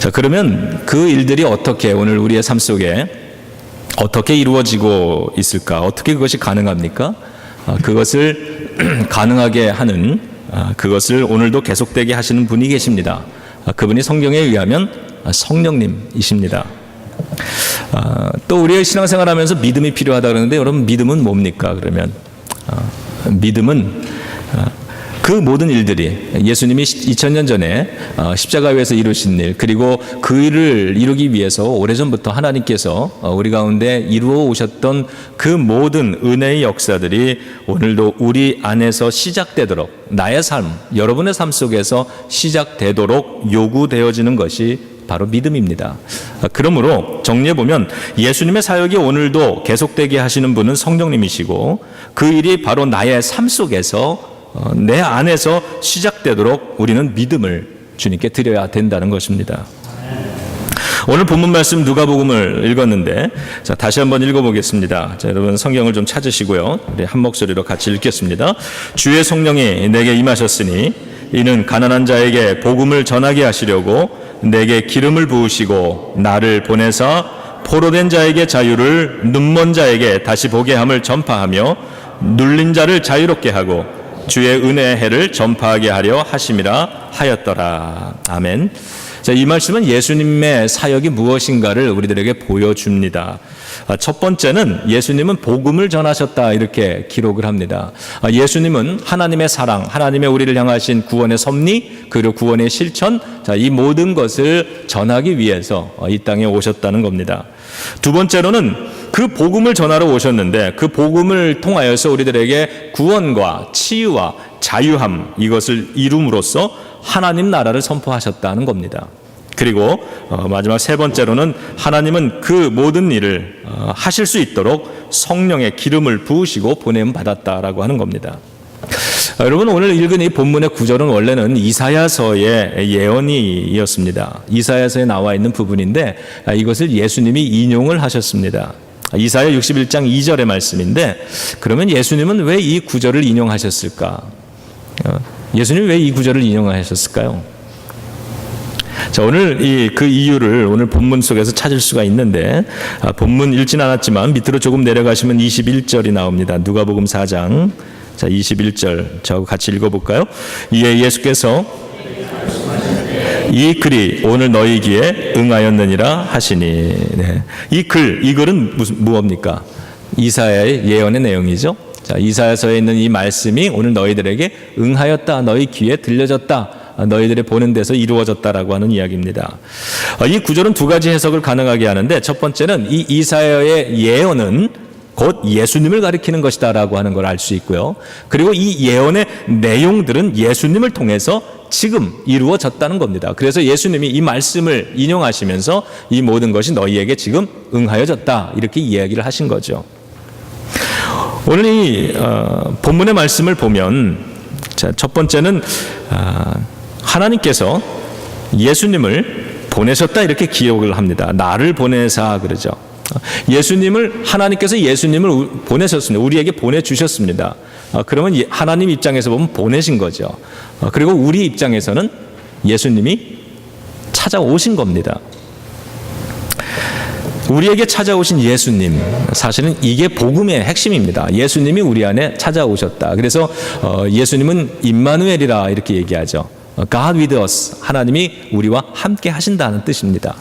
자, 그러면 그 일들이 어떻게 오늘 우리의 삶 속에 어떻게 이루어지고 있을까? 어떻게 그것이 가능합니까? 그것을 가능하게 하는, 그것을 오늘도 계속되게 하시는 분이 계십니다. 그분이 성경에 의하면 성령님이십니다. 또 우리의 신앙생활 하면서 믿음이 필요하다 그러는데, 여러분 믿음은 뭡니까? 그러면 믿음은 그 모든 일들이 예수님이 2000년 전에 십자가 위에서 이루신 일, 그리고 그 일을 이루기 위해서 오래전부터 하나님께서 우리 가운데 이루어 오셨던 그 모든 은혜의 역사들이 오늘도 우리 안에서 시작되도록, 나의 삶, 여러분의 삶 속에서 시작되도록 요구되어지는 것이 바로 믿음입니다. 그러므로 정리해보면 예수님의 사역이 오늘도 계속되게 하시는 분은 성령님이시고, 그 일이 바로 나의 삶 속에서 내 안에서 시작되도록 우리는 믿음을 주님께 드려야 된다는 것입니다. 오늘 본문 말씀 누가복음을 읽었는데, 자, 다시 한번 읽어보겠습니다. 자, 여러분 성경을 좀 찾으시고요, 우리 한 목소리로 같이 읽겠습니다. 주의 성령이 내게 임하셨으니 이는 가난한 자에게 복음을 전하게 하시려고 내게 기름을 부으시고 나를 보내사 포로된 자에게 자유를, 눈먼 자에게 다시 보게 함을 전파하며 눌린 자를 자유롭게 하고 주의 은혜의 해를 전파하게 하려 하심이라 하였더라. 아멘. 자, 이 말씀은 예수님의 사역이 무엇인가를 우리들에게 보여줍니다. 첫 번째는 예수님은 복음을 전하셨다, 이렇게 기록을 합니다. 예수님은 하나님의 사랑, 하나님의 우리를 향하신 구원의 섭리, 그리고 구원의 실천, 자, 이 모든 것을 전하기 위해서 이 땅에 오셨다는 겁니다. 두 번째로는 그 복음을 전하러 오셨는데, 그 복음을 통하여서 우리들에게 구원과 치유와 자유함, 이것을 이룸으로써 하나님 나라를 선포하셨다는 겁니다. 그리고 마지막 세 번째로는 하나님은 그 모든 일을 하실 수 있도록 성령의 기름을 부으시고 보냄 받았다라고 하는 겁니다. 여러분, 오늘 읽은 이 본문의 구절은 원래는 이사야서의 예언이었습니다. 이사야서에 나와 있는 부분인데 이것을 예수님이 인용을 하셨습니다. 이사야 61장 2절의 말씀인데, 그러면 예수님은 왜 이 구절을 인용하셨을까? 예수님이 왜 이 구절을 인용하셨을까요? 자, 오늘 그 이유를 오늘 본문 속에서 찾을 수가 있는데, 본문 읽진 않았지만 밑으로 조금 내려가시면 21절이 나옵니다. 누가복음 4장. 자, 21절 저하고 같이 읽어볼까요? 이에 예수께서 이 글이 오늘 너희 귀에 응하였느니라 하시니. 네. 이 글은 무엇입니까? 이사야의 예언의 내용이죠. 자, 이사야서에 있는 이 말씀이 오늘 너희들에게 응하였다, 너희 귀에 들려졌다, 너희들의 보는 데서 이루어졌다라고 하는 이야기입니다. 이 구절은 두 가지 해석을 가능하게 하는데, 첫 번째는 이 이사야의 예언은 곧 예수님을 가리키는 것이다라고 하는 걸 알 수 있고요. 그리고 이 예언의 내용들은 예수님을 통해서 지금 이루어졌다는 겁니다. 그래서 예수님이 이 말씀을 인용하시면서 이 모든 것이 너희에게 지금 응하여졌다, 이렇게 이야기를 하신 거죠. 오늘 이 본문의 말씀을 보면, 자, 첫 번째는 하나님께서 예수님을 보내셨다, 이렇게 기록을 합니다. 나를 보내사 그러죠. 하나님께서 예수님을 보내셨습니다. 우리에게 보내주셨습니다. 그러면 하나님 입장에서 보면 보내신 거죠. 그리고 우리 입장에서는 예수님이 찾아오신 겁니다. 우리에게 찾아오신 예수님, 사실은 이게 복음의 핵심입니다. 예수님이 우리 안에 찾아오셨다. 그래서 예수님은 임마누엘이라 이렇게 얘기하죠. God with us, 하나님이 우리와 함께 하신다는 뜻입니다.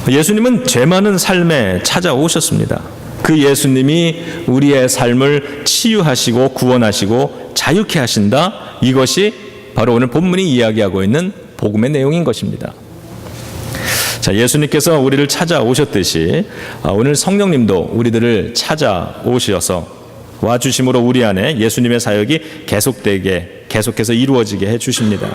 예수님은 죄 많은 삶에 찾아오셨습니다. 그 예수님이 우리의 삶을 치유하시고 구원하시고 자유케 하신다, 이것이 바로 오늘 본문이 이야기하고 있는 복음의 내용인 것입니다. 자, 예수님께서 우리를 찾아오셨듯이 오늘 성령님도 우리들을 찾아오셔서 와주심으로 우리 안에 예수님의 사역이 계속해서 이루어지게 해주십니다.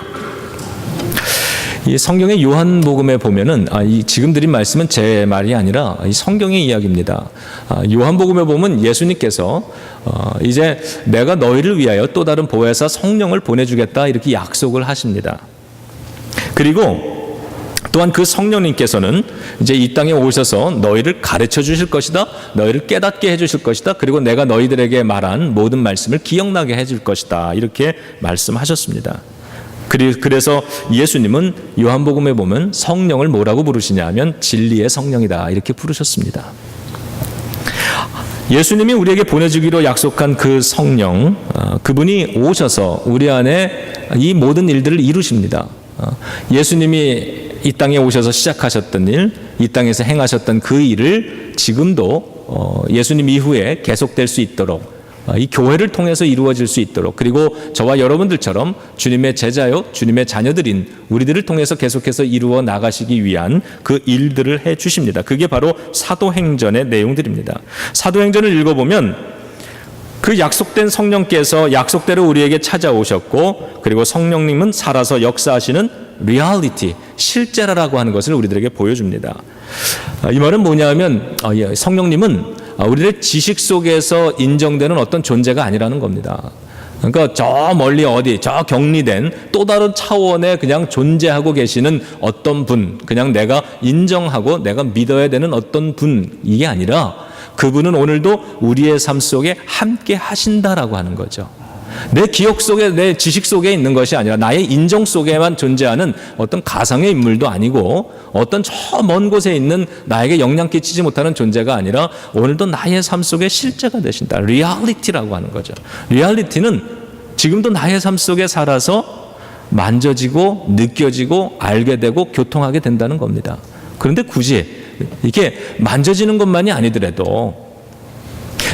이 성경의 요한복음에 보면은 지금 드린 말씀은 제 말이 아니라 이 성경의 이야기입니다. 요한복음에 보면 예수님께서 이제 내가 너희를 위하여 또 다른 보혜사 성령을 보내주겠다, 이렇게 약속을 하십니다. 그리고 또한 그 성령님께서는 이제 이 땅에 오셔서 너희를 가르쳐 주실 것이다, 너희를 깨닫게 해주실 것이다, 그리고 내가 너희들에게 말한 모든 말씀을 기억나게 해줄 것이다, 이렇게 말씀하셨습니다. 그래서 예수님은 요한복음에 보면 성령을 뭐라고 부르시냐 하면 진리의 성령이다 이렇게 부르셨습니다. 예수님이 우리에게 보내주기로 약속한 그 성령, 그분이 오셔서 우리 안에 이 모든 일들을 이루십니다. 예수님이 이 땅에 오셔서 시작하셨던 일, 이 땅에서 행하셨던 그 일을 지금도 예수님 이후에 계속될 수 있도록 이 교회를 통해서 이루어질 수 있도록, 그리고 저와 여러분들처럼 주님의 제자요 주님의 자녀들인 우리들을 통해서 계속해서 이루어 나가시기 위한 그 일들을 해 주십니다. 그게 바로 사도행전의 내용들입니다. 사도행전을 읽어보면 그 약속된 성령께서 약속대로 우리에게 찾아오셨고, 그리고 성령님은 살아서 역사하시는 리얼리티, 실제라고 하는 것을 우리들에게 보여줍니다. 이 말은 뭐냐면 성령님은 우리의 지식 속에서 인정되는 어떤 존재가 아니라는 겁니다. 그러니까 저 멀리 어디 저 격리된 또 다른 차원에 그냥 존재하고 계시는 어떤 분, 그냥 내가 인정하고 내가 믿어야 되는 어떤 분, 이게 아니라 그분은 오늘도 우리의 삶 속에 함께 하신다라고 하는 거죠. 내 기억 속에, 내 지식 속에 있는 것이 아니라 나의 인정 속에만 존재하는 어떤 가상의 인물도 아니고 어떤 저 먼 곳에 있는 나에게 영향 끼치지 못하는 존재가 아니라 오늘도 나의 삶 속에 실제가 되신다. 리얼리티라고 하는 거죠. 리얼리티는 지금도 나의 삶 속에 살아서 만져지고 느껴지고 알게 되고 교통하게 된다는 겁니다. 그런데 굳이 이게 만져지는 것만이 아니더라도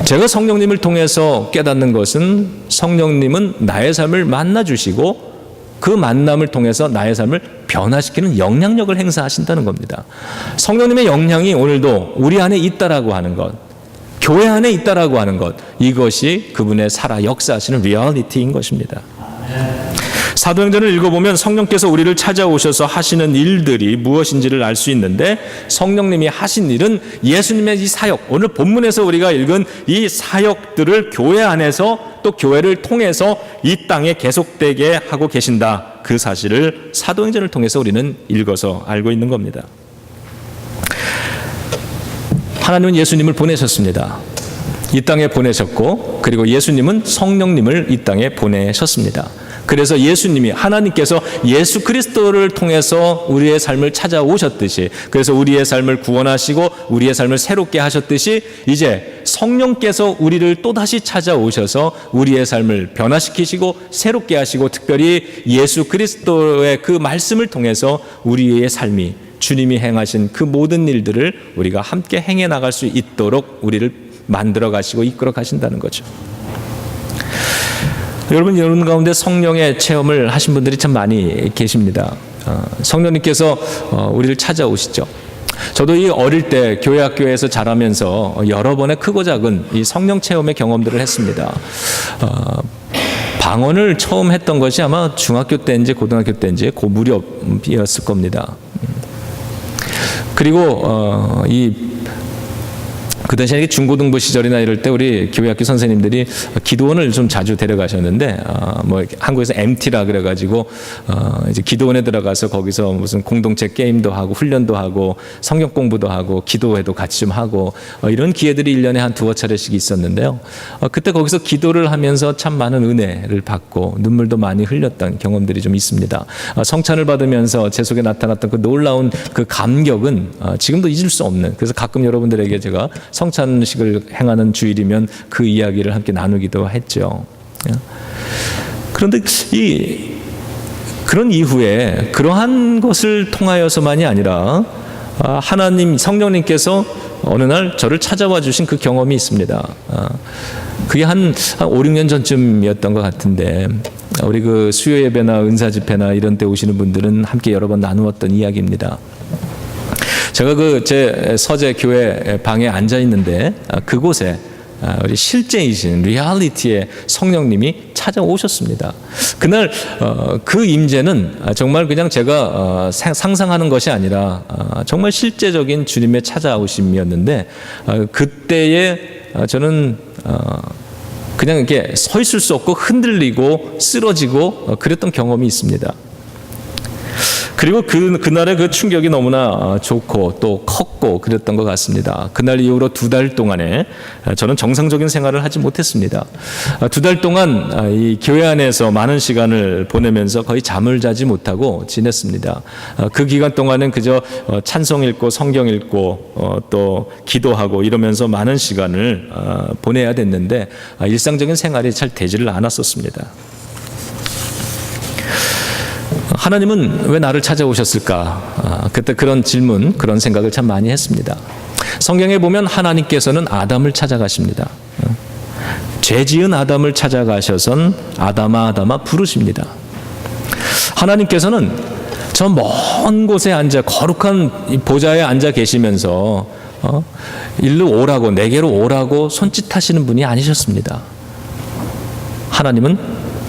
제가 성령님을 통해서 깨닫는 것은 성령님은 나의 삶을 만나주시고 그 만남을 통해서 나의 삶을 변화시키는 영향력을 행사하신다는 겁니다. 성령님의 영향이 오늘도 우리 안에 있다라고 하는 것, 교회 안에 있다라고 하는 것, 이것이 그분의 살아 역사하시는 리얼리티인 것입니다. 사도행전을 읽어보면 성령께서 우리를 찾아오셔서 하시는 일들이 무엇인지를 알 수 있는데, 성령님이 하신 일은 예수님의 이 사역, 오늘 본문에서 우리가 읽은 이 사역들을 교회 안에서 또 교회를 통해서 이 땅에 계속되게 하고 계신다, 그 사실을 사도행전을 통해서 우리는 읽어서 알고 있는 겁니다. 하나님은 예수님을 보내셨습니다. 이 땅에 보내셨고, 그리고 예수님은 성령님을 이 땅에 보내셨습니다. 그래서 예수님이, 하나님께서 예수 그리스도를 통해서 우리의 삶을 찾아오셨듯이, 그래서 우리의 삶을 구원하시고 우리의 삶을 새롭게 하셨듯이, 이제 성령께서 우리를 또다시 찾아오셔서 우리의 삶을 변화시키시고 새롭게 하시고, 특별히 예수 그리스도의 그 말씀을 통해서 우리의 삶이 주님이 행하신 그 모든 일들을 우리가 함께 행해 나갈 수 있도록 우리를 만들어 가시고 이끌어 가신다는 거죠. 여러분 가운데 성령의 체험을 하신 분들이 참 많이 계십니다. 성령님께서 우리를 찾아오시죠. 저도 이 어릴 때 교회 학교에서 자라면서 여러 번의 크고 작은 이 성령 체험의 경험들을 했습니다. 방언을 처음 했던 것이 아마 중학교 때인지 고등학교 때인지 그 무렵이었을 겁니다. 그리고 그 당시에 중고등부 시절이나 이럴 때 우리 교회학교 선생님들이 기도원을 좀 자주 데려가셨는데, 한국에서 MT라 그래가지고 이제 기도원에 들어가서 거기서 무슨 공동체 게임도 하고 훈련도 하고 성경 공부도 하고 기도회도 같이 좀 하고 이런 기회들이 1년에 한 두어 차례씩 있었는데요. 그때 거기서 기도를 하면서 참 많은 은혜를 받고 눈물도 많이 흘렸던 경험들이 좀 있습니다. 성찬을 받으면서 제 속에 나타났던 그 놀라운 그 감격은 지금도 잊을 수 없는, 그래서 가끔 여러분들에게 제가 성찬식을 행하는 주일이면 그 이야기를 함께 나누기도 했죠. 그런데 그런 이후에 그러한 것을 통하여서만이 아니라 하나님 성령님께서 어느 날 저를 찾아와 주신 그 경험이 있습니다. 그게 한 5, 6년 전쯤이었던 것 같은데, 우리 그 수요 예배나 은사 집회나 이런 때 오시는 분들은 함께 여러 번 나누었던 이야기입니다. 제가 제 서재 교회 방에 앉아 있는데 그곳에 우리 실제이신 리얼리티의 성령님이 찾아오셨습니다. 그날 그 임재는 정말 그냥 제가 상상하는 것이 아니라 정말 실제적인 주님의 찾아오심이었는데, 그때에 저는 그냥 이렇게 서 있을 수 없고 흔들리고 쓰러지고 그랬던 경험이 있습니다. 그리고 그날의 그 충격이 너무나 좋고 또 컸고 그랬던 것 같습니다. 그날 이후로 2달 동안에 저는 정상적인 생활을 하지 못했습니다. 2달 동안 이 교회 안에서 많은 시간을 보내면서 거의 잠을 자지 못하고 지냈습니다. 그 기간 동안은 그저 찬송 읽고 성경 읽고 또 기도하고 이러면서 많은 시간을 보내야 됐는데 일상적인 생활이 잘 되지를 않았었습니다. 하나님은 왜 나를 찾아오셨을까? 그때 그런 질문, 그런 생각을 참 많이 했습니다. 성경에 보면 하나님께서는 아담을 찾아가십니다. 죄 지은 아담을 찾아가셔선 아담아 아담아 부르십니다. 하나님께서는 저 먼 곳에 앉아 거룩한 보좌에 앉아 계시면서 일로 오라고, 내게로 오라고 손짓하시는 분이 아니셨습니다. 하나님은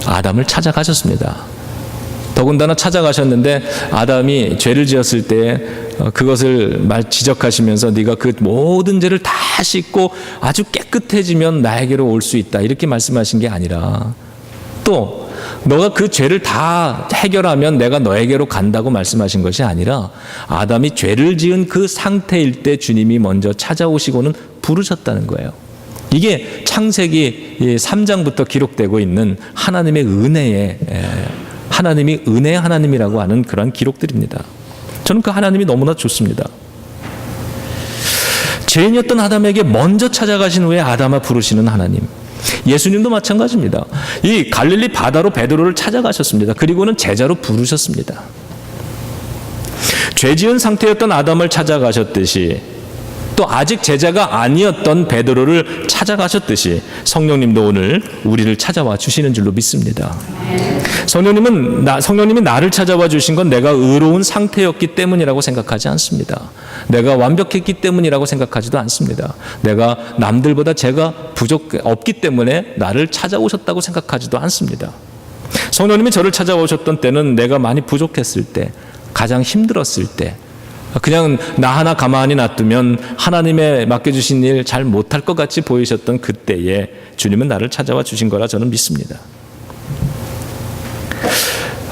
아담을 찾아가셨습니다. 더군다나 찾아가셨는데 아담이 죄를 지었을 때 그것을 지적하시면서 네가 그 모든 죄를 다 씻고 아주 깨끗해지면 나에게로 올 수 있다 이렇게 말씀하신 게 아니라 또 너가 그 죄를 다 해결하면 내가 너에게로 간다고 말씀하신 것이 아니라 아담이 죄를 지은 그 상태일 때 주님이 먼저 찾아오시고는 부르셨다는 거예요. 이게 창세기 3장부터 기록되고 있는 하나님의 은혜의 하나님이 은혜의 하나님이라고 하는 그런 기록들입니다. 저는 그 하나님이 너무나 좋습니다. 죄인이었던 아담에게 먼저 찾아가신 후에 아담아 부르시는 하나님. 예수님도 마찬가지입니다. 이 갈릴리 바다로 베드로를 찾아가셨습니다. 그리고는 제자로 부르셨습니다. 죄 지은 상태였던 아담을 찾아가셨듯이 또 아직 제자가 아니었던 베드로를 찾아가셨듯이 성령님도 오늘 우리를 찾아와 주시는 줄로 믿습니다. 성령님이 나를 찾아와 주신 건 내가 의로운 상태였기 때문이라고 생각하지 않습니다. 내가 완벽했기 때문이라고 생각하지도 않습니다. 내가 남들보다 죄가 없기 때문에 나를 찾아오셨다고 생각하지도 않습니다. 성령님이 저를 찾아오셨던 때는 내가 많이 부족했을 때, 가장 힘들었을 때, 그냥 나 하나 가만히 놔두면 하나님의 맡겨주신 일 잘 못할 것 같이 보이셨던 그때에 주님은 나를 찾아와 주신 거라 저는 믿습니다.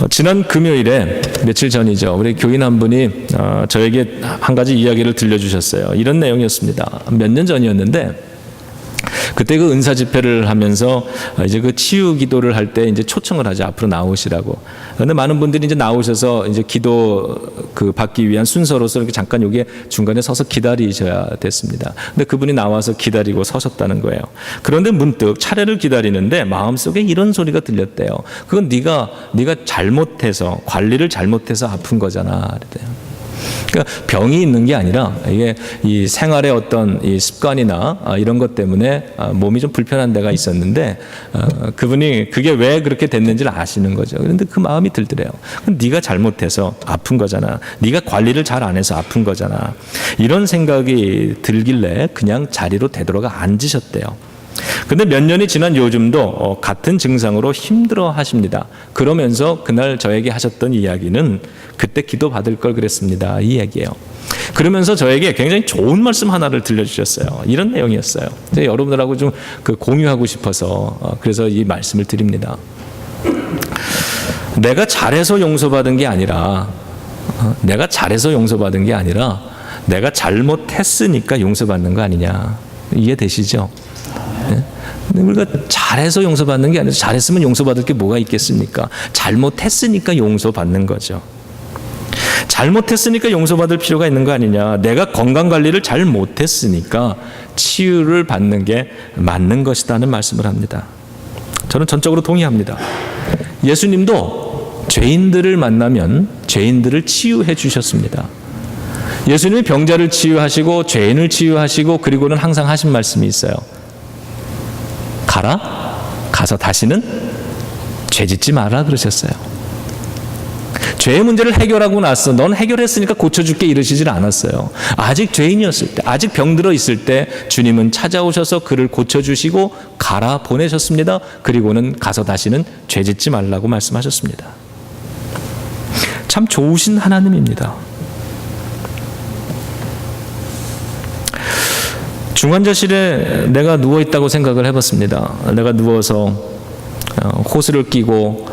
지난 금요일에 며칠 전이죠. 우리 교인 한 분이 저에게 한 가지 이야기를 들려주셨어요. 이런 내용이었습니다. 몇 년 전이었는데 그때 그 은사 집회를 하면서 이제 그 치유 기도를 할 때 이제 초청을 하죠. 앞으로 나오시라고. 그런데 많은 분들이 이제 나오셔서 이제 기도 받기 위한 순서로서 이렇게 잠깐 여기에 중간에 서서 기다리셔야 됐습니다. 근데 그분이 나와서 기다리고 서셨다는 거예요. 그런데 문득 차례를 기다리는데 마음속에 이런 소리가 들렸대요. 그건 네가 잘못해서 관리를 잘못해서 아픈 거잖아. 그랬대요. 그러니까 병이 있는 게 아니라 이게 이 생활의 어떤 이 습관이나 이런 것 때문에 몸이 좀 불편한 데가 있었는데 그분이 그게 왜 그렇게 됐는지를 아시는 거죠. 그런데 그 마음이 들더래요. 네가 잘못해서 아픈 거잖아. 네가 관리를 잘 안 해서 아픈 거잖아. 이런 생각이 들길래 그냥 자리로 되돌아가 앉으셨대요. 근데 몇 년이 지난 요즘도 같은 증상으로 힘들어 하십니다. 그러면서 그날 저에게 하셨던 이야기는 그때 기도 받을 걸 그랬습니다. 이 얘기예요. 그러면서 저에게 굉장히 좋은 말씀 하나를 들려주셨어요. 이런 내용이었어요. 여러분들하고 좀 공유하고 싶어서 그래서 이 말씀을 드립니다. 내가 잘해서 용서받은 게 아니라 내가 잘못했으니까 용서받는 거 아니냐. 이해되시죠? 우리가 잘해서 용서받는 게 아니라 잘했으면 용서받을 게 뭐가 있겠습니까? 잘못했으니까 용서받는 거죠. 잘못했으니까 용서받을 필요가 있는 거 아니냐. 내가 건강관리를 잘 못했으니까 치유를 받는 게 맞는 것이다는 말씀을 합니다. 저는 전적으로 동의합니다. 예수님도 죄인들을 만나면 죄인들을 치유해 주셨습니다. 예수님이 병자를 치유하시고 죄인을 치유하시고 그리고는 항상 하신 말씀이 있어요. 가서 다시는 죄 짓지 마라 그러셨어요. 죄의 문제를 해결하고 나서 넌 해결했으니까 고쳐줄게 이러시질 않았어요. 아직 죄인이었을 때, 아직 병들어 있을 때 주님은 찾아오셔서 그를 고쳐주시고 가라 보내셨습니다. 그리고는 가서 다시는 죄 짓지 말라고 말씀하셨습니다. 참 좋으신 하나님입니다. 중환자실에 내가 누워있다고 생각을 해봤습니다. 내가 누워서 호스를 끼고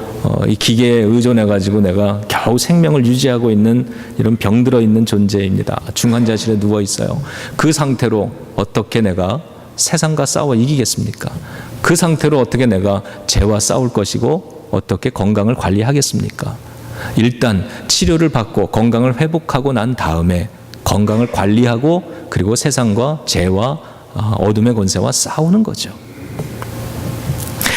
이 기계에 의존해가지고 내가 겨우 생명을 유지하고 있는 이런 병들어 있는 존재입니다. 중환자실에 누워 있어요. 그 상태로 어떻게 내가 세상과 싸워 이기겠습니까? 그 상태로 어떻게 내가 죄와 싸울 것이고 어떻게 건강을 관리하겠습니까? 일단 치료를 받고 건강을 회복하고 난 다음에 건강을 관리하고 그리고 세상과 죄와 어둠의 권세와 싸우는 거죠.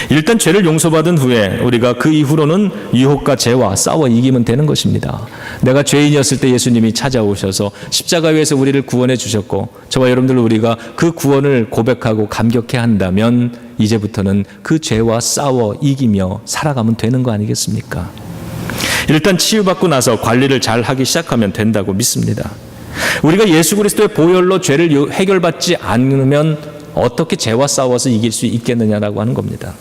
일단 죄를 용서받은 후에 우리가 그 이후로는 유혹과 죄와 싸워 이기면 되는 것입니다. 내가 죄인이었을 때 예수님이 찾아오셔서 십자가 위에서 우리를 구원해 주셨고 저와 여러분들 우리가 그 구원을 고백하고 감격해 한다면 이제부터는 그 죄와 싸워 이기며 살아가면 되는 거 아니겠습니까? 일단 치유받고 나서 관리를 잘 하기 시작하면 된다고 믿습니다. 우리가 예수 그리스도의 보혈로 죄를 해결받지 않으면 어떻게 죄와 싸워서 이길 수 있겠느냐라고 하는 겁니다.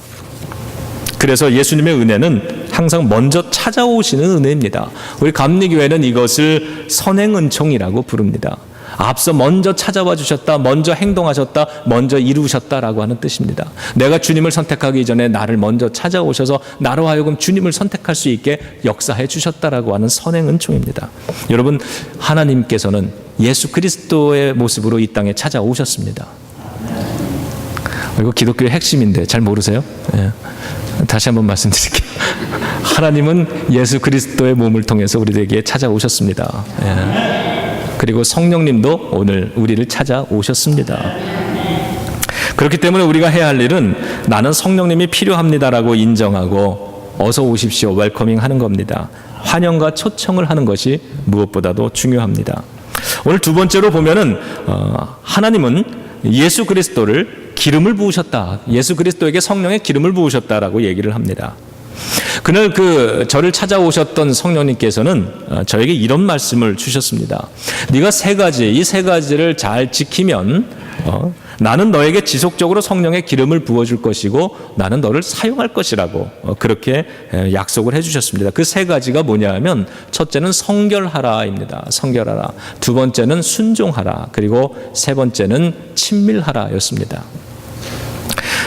그래서 예수님의 은혜는 항상 먼저 찾아오시는 은혜입니다. 우리 감리교회는 이것을 선행은총이라고 부릅니다. 앞서 먼저 찾아와 주셨다, 먼저 행동하셨다, 먼저 이루셨다라고 하는 뜻입니다. 내가 주님을 선택하기 전에 나를 먼저 찾아오셔서 나로 하여금 주님을 선택할 수 있게 역사해 주셨다라고 하는 선행은총입니다. 여러분, 하나님께서는 예수 그리스도의 모습으로 이 땅에 찾아오셨습니다. 이거 기독교의 핵심인데 잘 모르세요? 예. 다시 한번 말씀드릴게요. 하나님은 예수 그리스도의 몸을 통해서 우리에게 찾아오셨습니다. 예. 그리고 성령님도 오늘 우리를 찾아오셨습니다. 그렇기 때문에 우리가 해야 할 일은 나는 성령님이 필요합니다라고 인정하고 어서 오십시오, 웰커밍 하는 겁니다. 환영과 초청을 하는 것이 무엇보다도 중요합니다. 오늘 두 번째로 보면은 하나님은 예수 그리스도를 기름을 부으셨다. 예수 그리스도에게 성령의 기름을 부으셨다라고 얘기를 합니다. 그날 저를 찾아오셨던 성령님께서는 저에게 이런 말씀을 주셨습니다. 네가 이 세 가지를 잘 지키면 나는 너에게 지속적으로 성령의 기름을 부어줄 것이고 나는 너를 사용할 것이라고 그렇게 약속을 해주셨습니다. 그 세 가지가 뭐냐 하면 첫째는 성결하라입니다. 성결하라. 두 번째는 순종하라. 그리고 세 번째는 친밀하라 였습니다.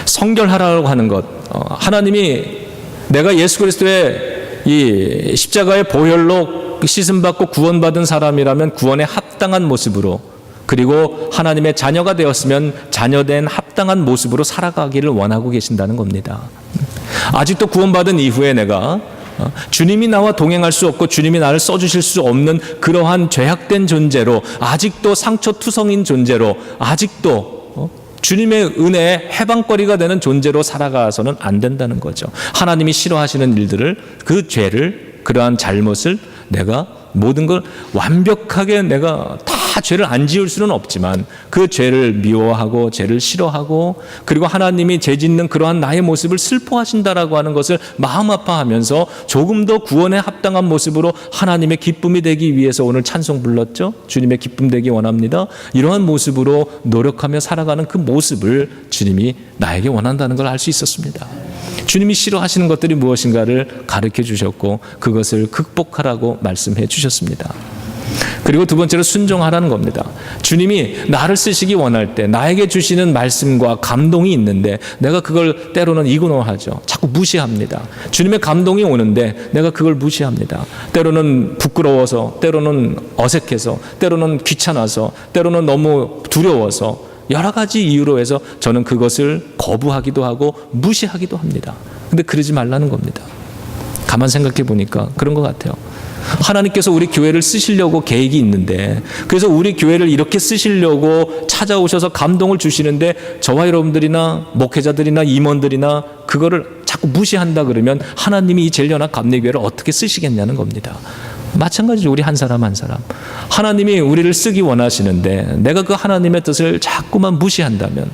성결하라고 하는 것, 하나님이 내가 예수 그리스도의 이 십자가의 보혈로 씻음받고 구원받은 사람이라면 구원에 합당한 모습으로, 그리고 하나님의 자녀가 되었으면 자녀된 합당한 모습으로 살아가기를 원하고 계신다는 겁니다. 아직도 구원받은 이후에 내가 주님이 나와 동행할 수 없고 주님이 나를 써주실 수 없는 그러한 죄악된 존재로, 아직도 상처투성인 존재로, 아직도 주님의 은혜의 해방거리가 되는 존재로 살아가서는 안 된다는 거죠. 하나님이 싫어하시는 일들을, 그 죄를, 그러한 잘못을 내가 모든 걸 완벽하게 내가 다 죄를 안 지을 수는 없지만 그 죄를 미워하고 죄를 싫어하고, 그리고 하나님이 죄 짓는 그러한 나의 모습을 슬퍼하신다라고 하는 것을 마음 아파하면서 조금 더 구원에 합당한 모습으로 하나님의 기쁨이 되기 위해서 오늘 찬송 불렀죠. 주님의 기쁨 되기 원합니다. 이러한 모습으로 노력하며 살아가는 그 모습을 주님이 나에게 원한다는 걸 알 수 있었습니다. 주님이 싫어하시는 것들이 무엇인가를 가르쳐 주셨고 그것을 극복하라고 말씀해 주셨습니다. 그리고 두 번째로 순종하라는 겁니다. 주님이 나를 쓰시기 원할 때 나에게 주시는 말씀과 감동이 있는데 내가 그걸 때로는 이그노하죠. 자꾸 무시합니다. 주님의 감동이 오는데 내가 그걸 무시합니다. 때로는 부끄러워서, 때로는 어색해서, 때로는 귀찮아서, 때로는 너무 두려워서, 여러 가지 이유로 해서 저는 그것을 거부하기도 하고 무시하기도 합니다. 근데 그러지 말라는 겁니다. 가만 생각해 보니까 그런 것 같아요. 하나님께서 우리 교회를 쓰시려고 계획이 있는데, 그래서 우리 교회를 이렇게 쓰시려고 찾아오셔서 감동을 주시는데 저와 여러분들이나 목회자들이나 임원들이나 그거를 자꾸 무시한다 그러면 하나님이 이 젤려나 감리교회를 어떻게 쓰시겠냐는 겁니다. 마찬가지로 우리 한 사람 한 사람, 하나님이 우리를 쓰기 원하시는데 내가 그 하나님의 뜻을 자꾸만 무시한다면,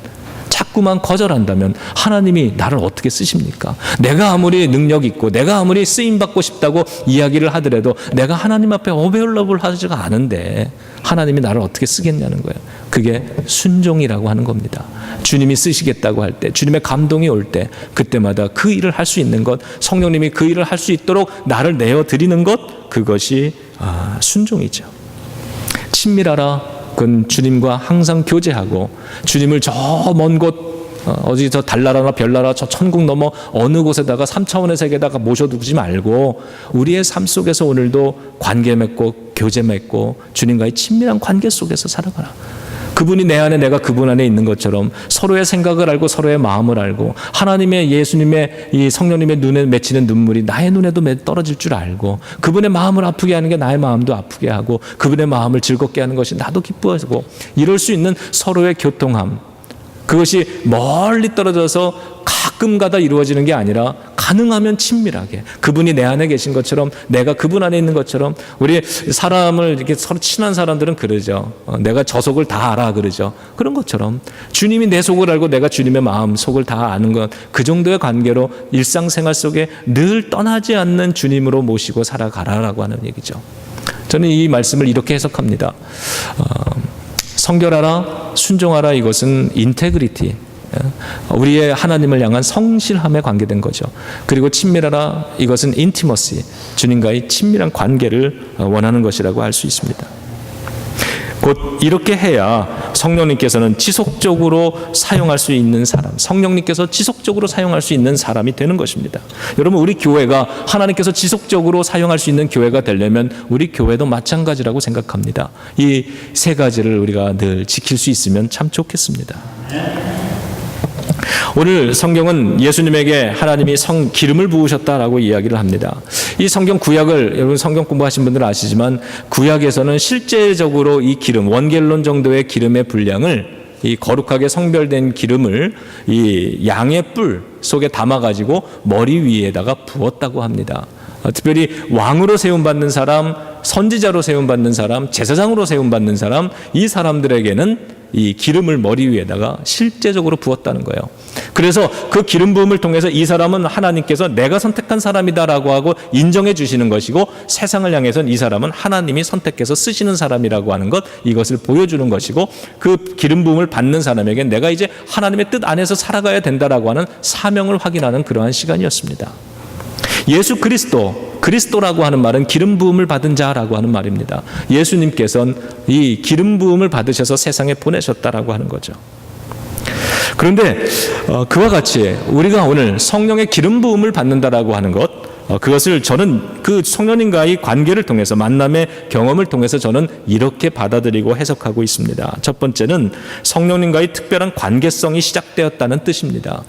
자꾸만 거절한다면 하나님이 나를 어떻게 쓰십니까? 내가 아무리 능력 있고 내가 아무리 쓰임받고 싶다고 이야기를 하더라도 내가 하나님 앞에 어베일러블 하지가 않은데 하나님이 나를 어떻게 쓰겠냐는 거예요. 그게 순종이라고 하는 겁니다. 주님이 쓰시겠다고 할 때, 주님의 감동이 올 때 그때마다 그 일을 할 수 있는 것, 성령님이 그 일을 할 수 있도록 나를 내어드리는 것, 그것이 순종이죠. 친밀하라. 그건 주님과 항상 교제하고 주님을 저 먼 곳 어디서 달나라나 별나라 저 천국 넘어 어느 곳에다가 3차원의 세계에다가 모셔두지 말고 우리의 삶 속에서 오늘도 관계 맺고 교제 맺고 주님과의 친밀한 관계 속에서 살아가라. 그분이 내 안에 내가 그분 안에 있는 것처럼 서로의 생각을 알고 서로의 마음을 알고 하나님의 예수님의 이 성령님의 눈에 맺히는 눈물이 나의 눈에도 떨어질 줄 알고 그분의 마음을 아프게 하는 게 나의 마음도 아프게 하고 그분의 마음을 즐겁게 하는 것이 나도 기뻐하고 이럴 수 있는 서로의 교통함, 그것이 멀리 떨어져서 가끔가다 이루어지는 게 아니라 가능하면 친밀하게 그분이 내 안에 계신 것처럼 내가 그분 안에 있는 것처럼. 우리 사람을 이렇게 서로 친한 사람들은 그러죠. 내가 저 속을 다 알아 그러죠. 그런 것처럼 주님이 내 속을 알고 내가 주님의 마음 속을 다 아는 것, 그 정도의 관계로 일상생활 속에 늘 떠나지 않는 주님으로 모시고 살아가라라고 하는 얘기죠. 저는 이 말씀을 이렇게 해석합니다. 성결하라, 순종하라, 이것은 인테그리티, 우리의 하나님을 향한 성실함에 관계된 거죠. 그리고 친밀하라, 이것은 인티머시, 주님과의 친밀한 관계를 원하는 것이라고 할 수 있습니다. 곧 이렇게 해야 성령님께서는 지속적으로 사용할 수 있는 사람, 성령님께서 지속적으로 사용할 수 있는 사람이 되는 것입니다. 여러분, 우리 교회가 하나님께서 지속적으로 사용할 수 있는 교회가 되려면 우리 교회도 마찬가지라고 생각합니다. 이 세 가지를 우리가 늘 지킬 수 있으면 참 좋겠습니다. 오늘 성경은 예수님에게 하나님이 기름을 부으셨다라고 이야기를 합니다. 이 성경 구약을 여러분 성경 공부하신 분들은 아시지만 구약에서는 실제적으로 이 기름, 원갤론 정도의 기름의 분량을, 이 거룩하게 성별된 기름을 이 양의 뿔 속에 담아가지고 머리 위에다가 부었다고 합니다. 특별히 왕으로 세움받는 사람, 선지자로 세움받는 사람, 제사장으로 세움받는 사람, 이 사람들에게는 이 기름을 머리 위에다가 실제적으로 부었다는 거예요. 그래서 그 기름 부음을 통해서 이 사람은 하나님께서 내가 선택한 사람이다라고 하고 인정해 주시는 것이고, 세상을 향해서는 이 사람은 하나님이 선택해서 쓰시는 사람이라고 하는 것, 이것을 보여주는 것이고, 그 기름 부음을 받는 사람에게 내가 이제 하나님의 뜻 안에서 살아가야 된다라고 하는 사명을 확인하는 그러한 시간이었습니다. 예수 그리스도라고 하는 말은 기름 부음을 받은 자라고 하는 말입니다. 예수님께서는 이 기름 부음을 받으셔서 세상에 보내셨다라고 하는 거죠. 그런데 그와 같이 우리가 오늘 성령의 기름 부음을 받는다라고 하는 것, 그것을 저는 그 성령님과의 관계를 통해서, 만남의 경험을 통해서 저는 이렇게 받아들이고 해석하고 있습니다. 첫 번째는 성령님과의 특별한 관계성이 시작되었다는 뜻입니다.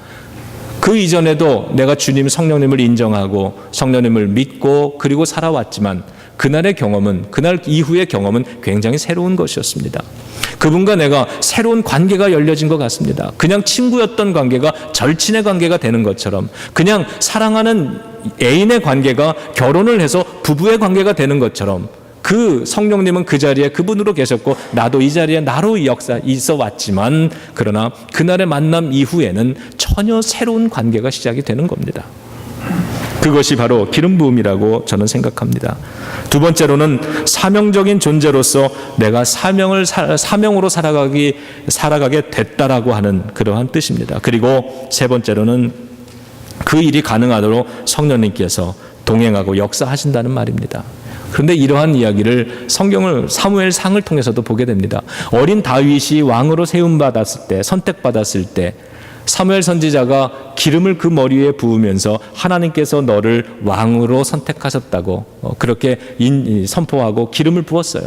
그 이전에도 내가 주님 성령님을 인정하고 성령님을 믿고 그리고 살아왔지만 그날의 경험은, 그날 이후의 경험은 굉장히 새로운 것이었습니다. 그분과 내가 새로운 관계가 열려진 것 같습니다. 그냥 친구였던 관계가 절친의 관계가 되는 것처럼, 그냥 사랑하는 애인의 관계가 결혼을 해서 부부의 관계가 되는 것처럼, 그 성령님은 그 자리에 그분으로 계셨고 나도 이 자리에 나로 있어 왔지만, 그러나 그날의 만남 이후에는 전혀 새로운 관계가 시작이 되는 겁니다. 그것이 바로 기름 부음이라고 저는 생각합니다. 두 번째로는 사명적인 존재로서 내가 사명으로 살아가게 됐다라고 하는 그러한 뜻입니다. 그리고 세 번째로는 그 일이 가능하도록 성령님께서 동행하고 역사하신다는 말입니다. 그런데 이러한 이야기를 성경을 사무엘상을 통해서도 보게 됩니다. 어린 다윗이 왕으로 세움받았을 때, 선택받았을 때 사무엘 선지자가 기름을 그 머리 위에 부으면서 하나님께서 너를 왕으로 선택하셨다고 그렇게 선포하고 기름을 부었어요.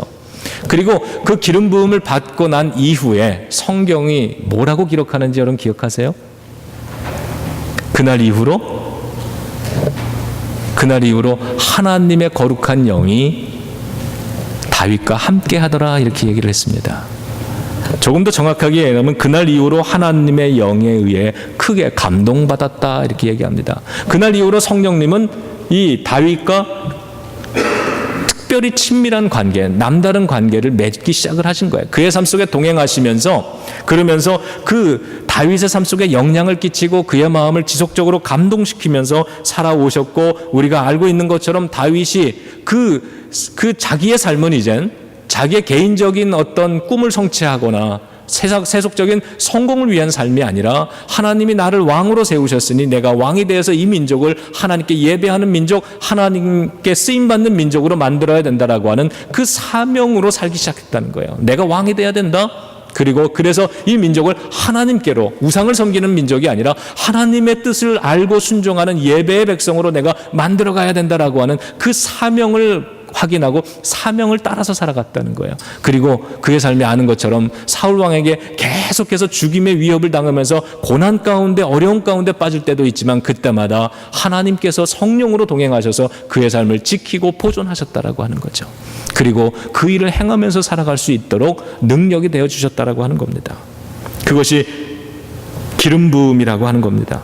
그리고 그 기름 부음을 받고 난 이후에 성경이 뭐라고 기록하는지 여러분 기억하세요? 그날 이후로 하나님의 거룩한 영이 다윗과 함께 하더라, 이렇게 얘기를 했습니다. 조금 더 정확하게 얘기하면 그날 이후로 하나님의 영에 의해 크게 감동받았다, 이렇게 얘기합니다. 그날 이후로 성령님은 이 다윗과 특별히 친밀한 관계, 남다른 관계를 맺기 시작을 하신 거예요. 그의 삶 속에 동행하시면서, 그러면서 그 다윗의 삶 속에 영향을 끼치고 그의 마음을 지속적으로 감동시키면서 살아오셨고, 우리가 알고 있는 것처럼 다윗이 그 자기의 삶은 이젠 자기의 개인적인 어떤 꿈을 성취하거나 세속적인 성공을 위한 삶이 아니라, 하나님이 나를 왕으로 세우셨으니 내가 왕이 되어서 이 민족을 하나님께 예배하는 민족, 하나님께 쓰임받는 민족으로 만들어야 된다라고 하는 그 사명으로 살기 시작했다는 거예요. 내가 왕이 돼야 된다? 그리고 그래서 이 민족을 하나님께로, 우상을 섬기는 민족이 아니라 하나님의 뜻을 알고 순종하는 예배의 백성으로 내가 만들어 가야 된다라고 하는 그 사명을 확인하고 사명을 따라서 살아갔다는 거예요. 그리고 그의 삶이 아는 것처럼 사울 왕에게 계속해서 죽임의 위협을 당하면서 고난 가운데, 어려움 가운데 빠질 때도 있지만 그때마다 하나님께서 성령으로 동행하셔서 그의 삶을 지키고 보존하셨다라고 하는 거죠. 그리고 그 일을 행하면서 살아갈 수 있도록 능력이 되어 주셨다라고 하는 겁니다. 그것이 기름 부음이라고 하는 겁니다.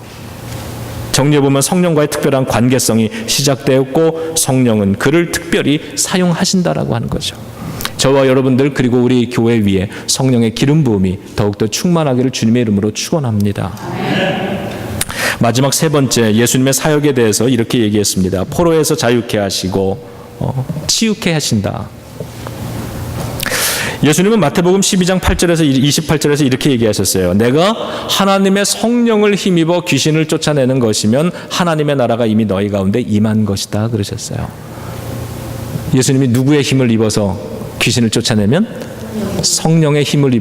정리해 보면 성령과의 특별한 관계성이 시작되었고 성령은 그를 특별히 사용하신다라고 하는 거죠. 저와 여러분들 그리고 우리 교회 위에 성령의 기름 부음이 더욱더 충만하기를 주님의 이름으로 축원합니다. 마지막 세 번째, 예수님의 사역에 대해서 이렇게 얘기했습니다. 포로에서 자유케 하시고 치유케 하신다. 예수님은 마태복음 12장 8절에서 28절에서 이렇게 얘기하셨어요. 내가 하나님의 성령을 힘입어 귀신을 쫓아내는 것이면 하나님의 나라가 이미 너희 가운데 임한 것이다 그러셨어요. 예수님이 누구의 힘을 입어서 귀신을 쫓아내면? 성령의 힘을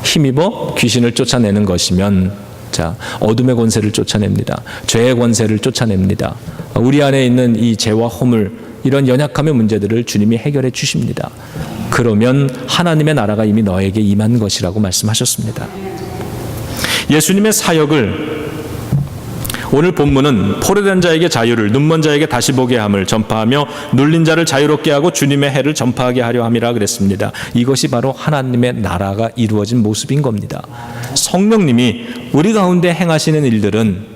힘입어 귀신을 쫓아내는 것이면, 자, 어둠의 권세를 쫓아냅니다. 죄의 권세를 쫓아냅니다. 우리 안에 있는 이 죄와 허물, 이런 연약함의 문제들을 주님이 해결해 주십니다. 그러면 하나님의 나라가 이미 너에게 임한 것이라고 말씀하셨습니다. 예수님의 사역을 오늘 본문은 포로된 자에게 자유를, 눈먼 자에게 다시 보게 함을 전파하며 눌린 자를 자유롭게 하고 주님의 해를 전파하게 하려 함이라 그랬습니다. 이것이 바로 하나님의 나라가 이루어진 모습인 겁니다. 성령님이 우리 가운데 행하시는 일들은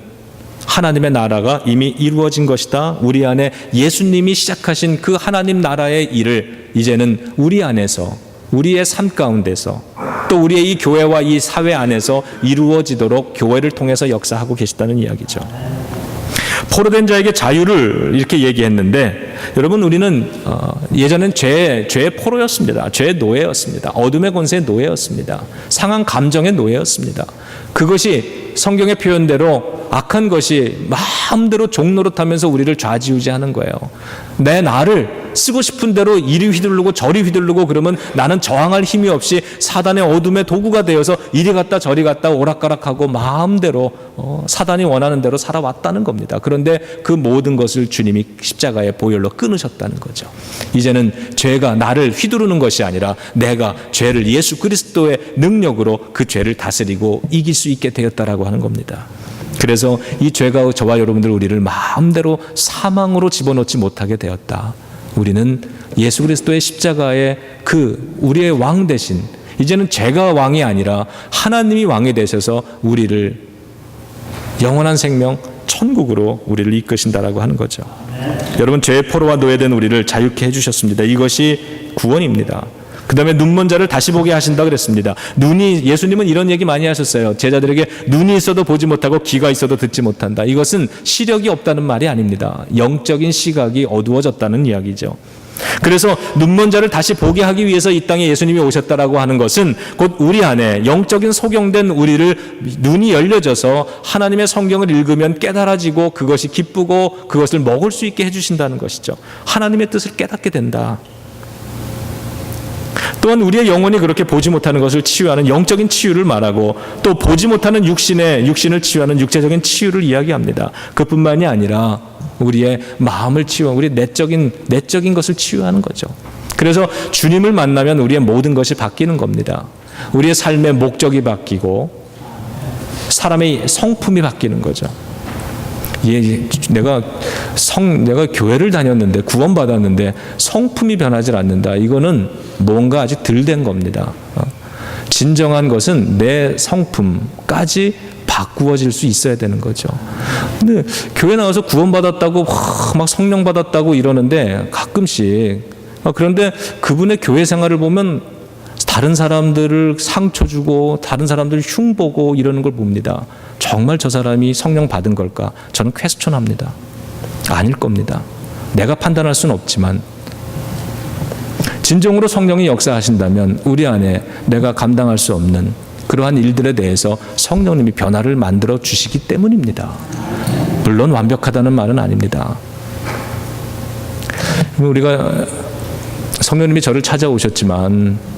하나님의 나라가 이미 이루어진 것이다. 우리 안에 예수님이 시작하신 그 하나님 나라의 일을 이제는 우리 안에서, 우리의 삶 가운데서, 또 우리의 이 교회와 이 사회 안에서 이루어지도록 교회를 통해서 역사하고 계시다는 이야기죠. 포로된 자에게 자유를 이렇게 얘기했는데, 여러분, 우리는 예전엔 죄의 포로였습니다. 죄의 노예였습니다. 어둠의 권세의 노예였습니다. 상한 감정의 노예였습니다. 그것이 성경의 표현대로 악한 것이 마음대로 종노릇하면서 우리를 좌지우지하는 거예요. 내 나를 쓰고 싶은 대로 이리 휘두르고 저리 휘두르고 그러면 나는 저항할 힘이 없이 사단의 어둠의 도구가 되어서 이리 갔다 저리 갔다 오락가락하고 마음대로 사단이 원하는 대로 살아왔다는 겁니다. 그런데 그 모든 것을 주님이 십자가의 보혈로 끊으셨다는 거죠. 이제는 죄가 나를 휘두르는 것이 아니라 내가 죄를 예수 그리스도의 능력으로 그 죄를 다스리고 이길 수 있게 되었다라고 하는 겁니다. 그래서 이 죄가 저와 여러분들 우리를 마음대로 사망으로 집어넣지 못하게 되었다. 우리는 예수 그리스도의 십자가의 그 우리의 왕 대신 이제는 죄가 왕이 아니라 하나님이 왕이 되셔서 우리를 영원한 생명 천국으로 우리를 이끄신다라고 하는 거죠. 여러분, 죄의 포로와 노예된 우리를 자유케 해주셨습니다. 이것이 구원입니다. 그 다음에 눈먼 자를 다시 보게 하신다 그랬습니다. 예수님은 이런 얘기 많이 하셨어요. 제자들에게 눈이 있어도 보지 못하고 귀가 있어도 듣지 못한다. 이것은 시력이 없다는 말이 아닙니다. 영적인 시각이 어두워졌다는 이야기죠. 그래서 눈먼 자를 다시 보게 하기 위해서 이 땅에 예수님이 오셨다라고 하는 것은 곧 우리 안에 영적인 소경된 우리를 눈이 열려져서 하나님의 성경을 읽으면 깨달아지고 그것이 기쁘고 그것을 먹을 수 있게 해주신다는 것이죠. 하나님의 뜻을 깨닫게 된다. 또한 우리의 영혼이 그렇게 보지 못하는 것을 치유하는 영적인 치유를 말하고 또 보지 못하는 육신을 치유하는 육체적인 치유를 이야기합니다. 그뿐만이 아니라 우리의 마음을 치유하고 우리의 내적인 것을 치유하는 거죠. 그래서 주님을 만나면 우리의 모든 것이 바뀌는 겁니다. 우리의 삶의 목적이 바뀌고 사람의 성품이 바뀌는 거죠. 내가 교회를 다녔는데 구원받았는데 성품이 변하지 않는다. 이거는 뭔가 아직 덜 된 겁니다. 진정한 것은 내 성품까지 바꾸어질 수 있어야 되는 거죠. 근데 교회 나와서 구원받았다고 막 성령 받았다고 이러는데 가끔씩 그런데 그분의 교회 생활을 보면 다른 사람들을 상처 주고 다른 사람들을 흉보고 이러는 걸 봅니다. 정말 저 사람이 성령 받은 걸까? 저는 퀘스천합니다. 아닐 겁니다. 내가 판단할 수는 없지만 진정으로 성령이 역사하신다면 우리 안에 내가 감당할 수 없는 그러한 일들에 대해서 성령님이 변화를 만들어 주시기 때문입니다. 물론 완벽하다는 말은 아닙니다. 우리가 성령님이 저를 찾아오셨지만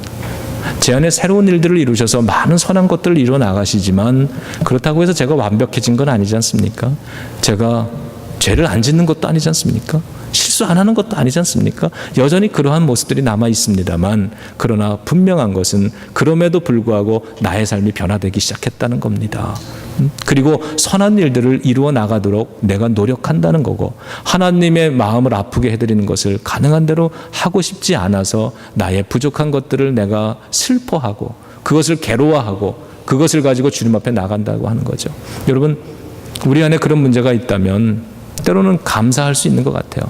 제 안에 새로운 일들을 이루셔서 많은 선한 것들을 이루어 나가시지만 그렇다고 해서 제가 완벽해진 건 아니지 않습니까? 제가 죄를 안 짓는 것도 아니지 않습니까? 실수 안 하는 것도 아니지 않습니까? 여전히 그러한 모습들이 남아 있습니다만, 그러나 분명한 것은 그럼에도 불구하고 나의 삶이 변화되기 시작했다는 겁니다. 그리고 선한 일들을 이루어 나가도록 내가 노력한다는 거고, 하나님의 마음을 아프게 해드리는 것을 가능한 대로 하고 싶지 않아서 나의 부족한 것들을 내가 슬퍼하고 그것을 괴로워하고 그것을 가지고 주님 앞에 나간다고 하는 거죠. 여러분, 우리 안에 그런 문제가 있다면 때로는 감사할 수 있는 것 같아요.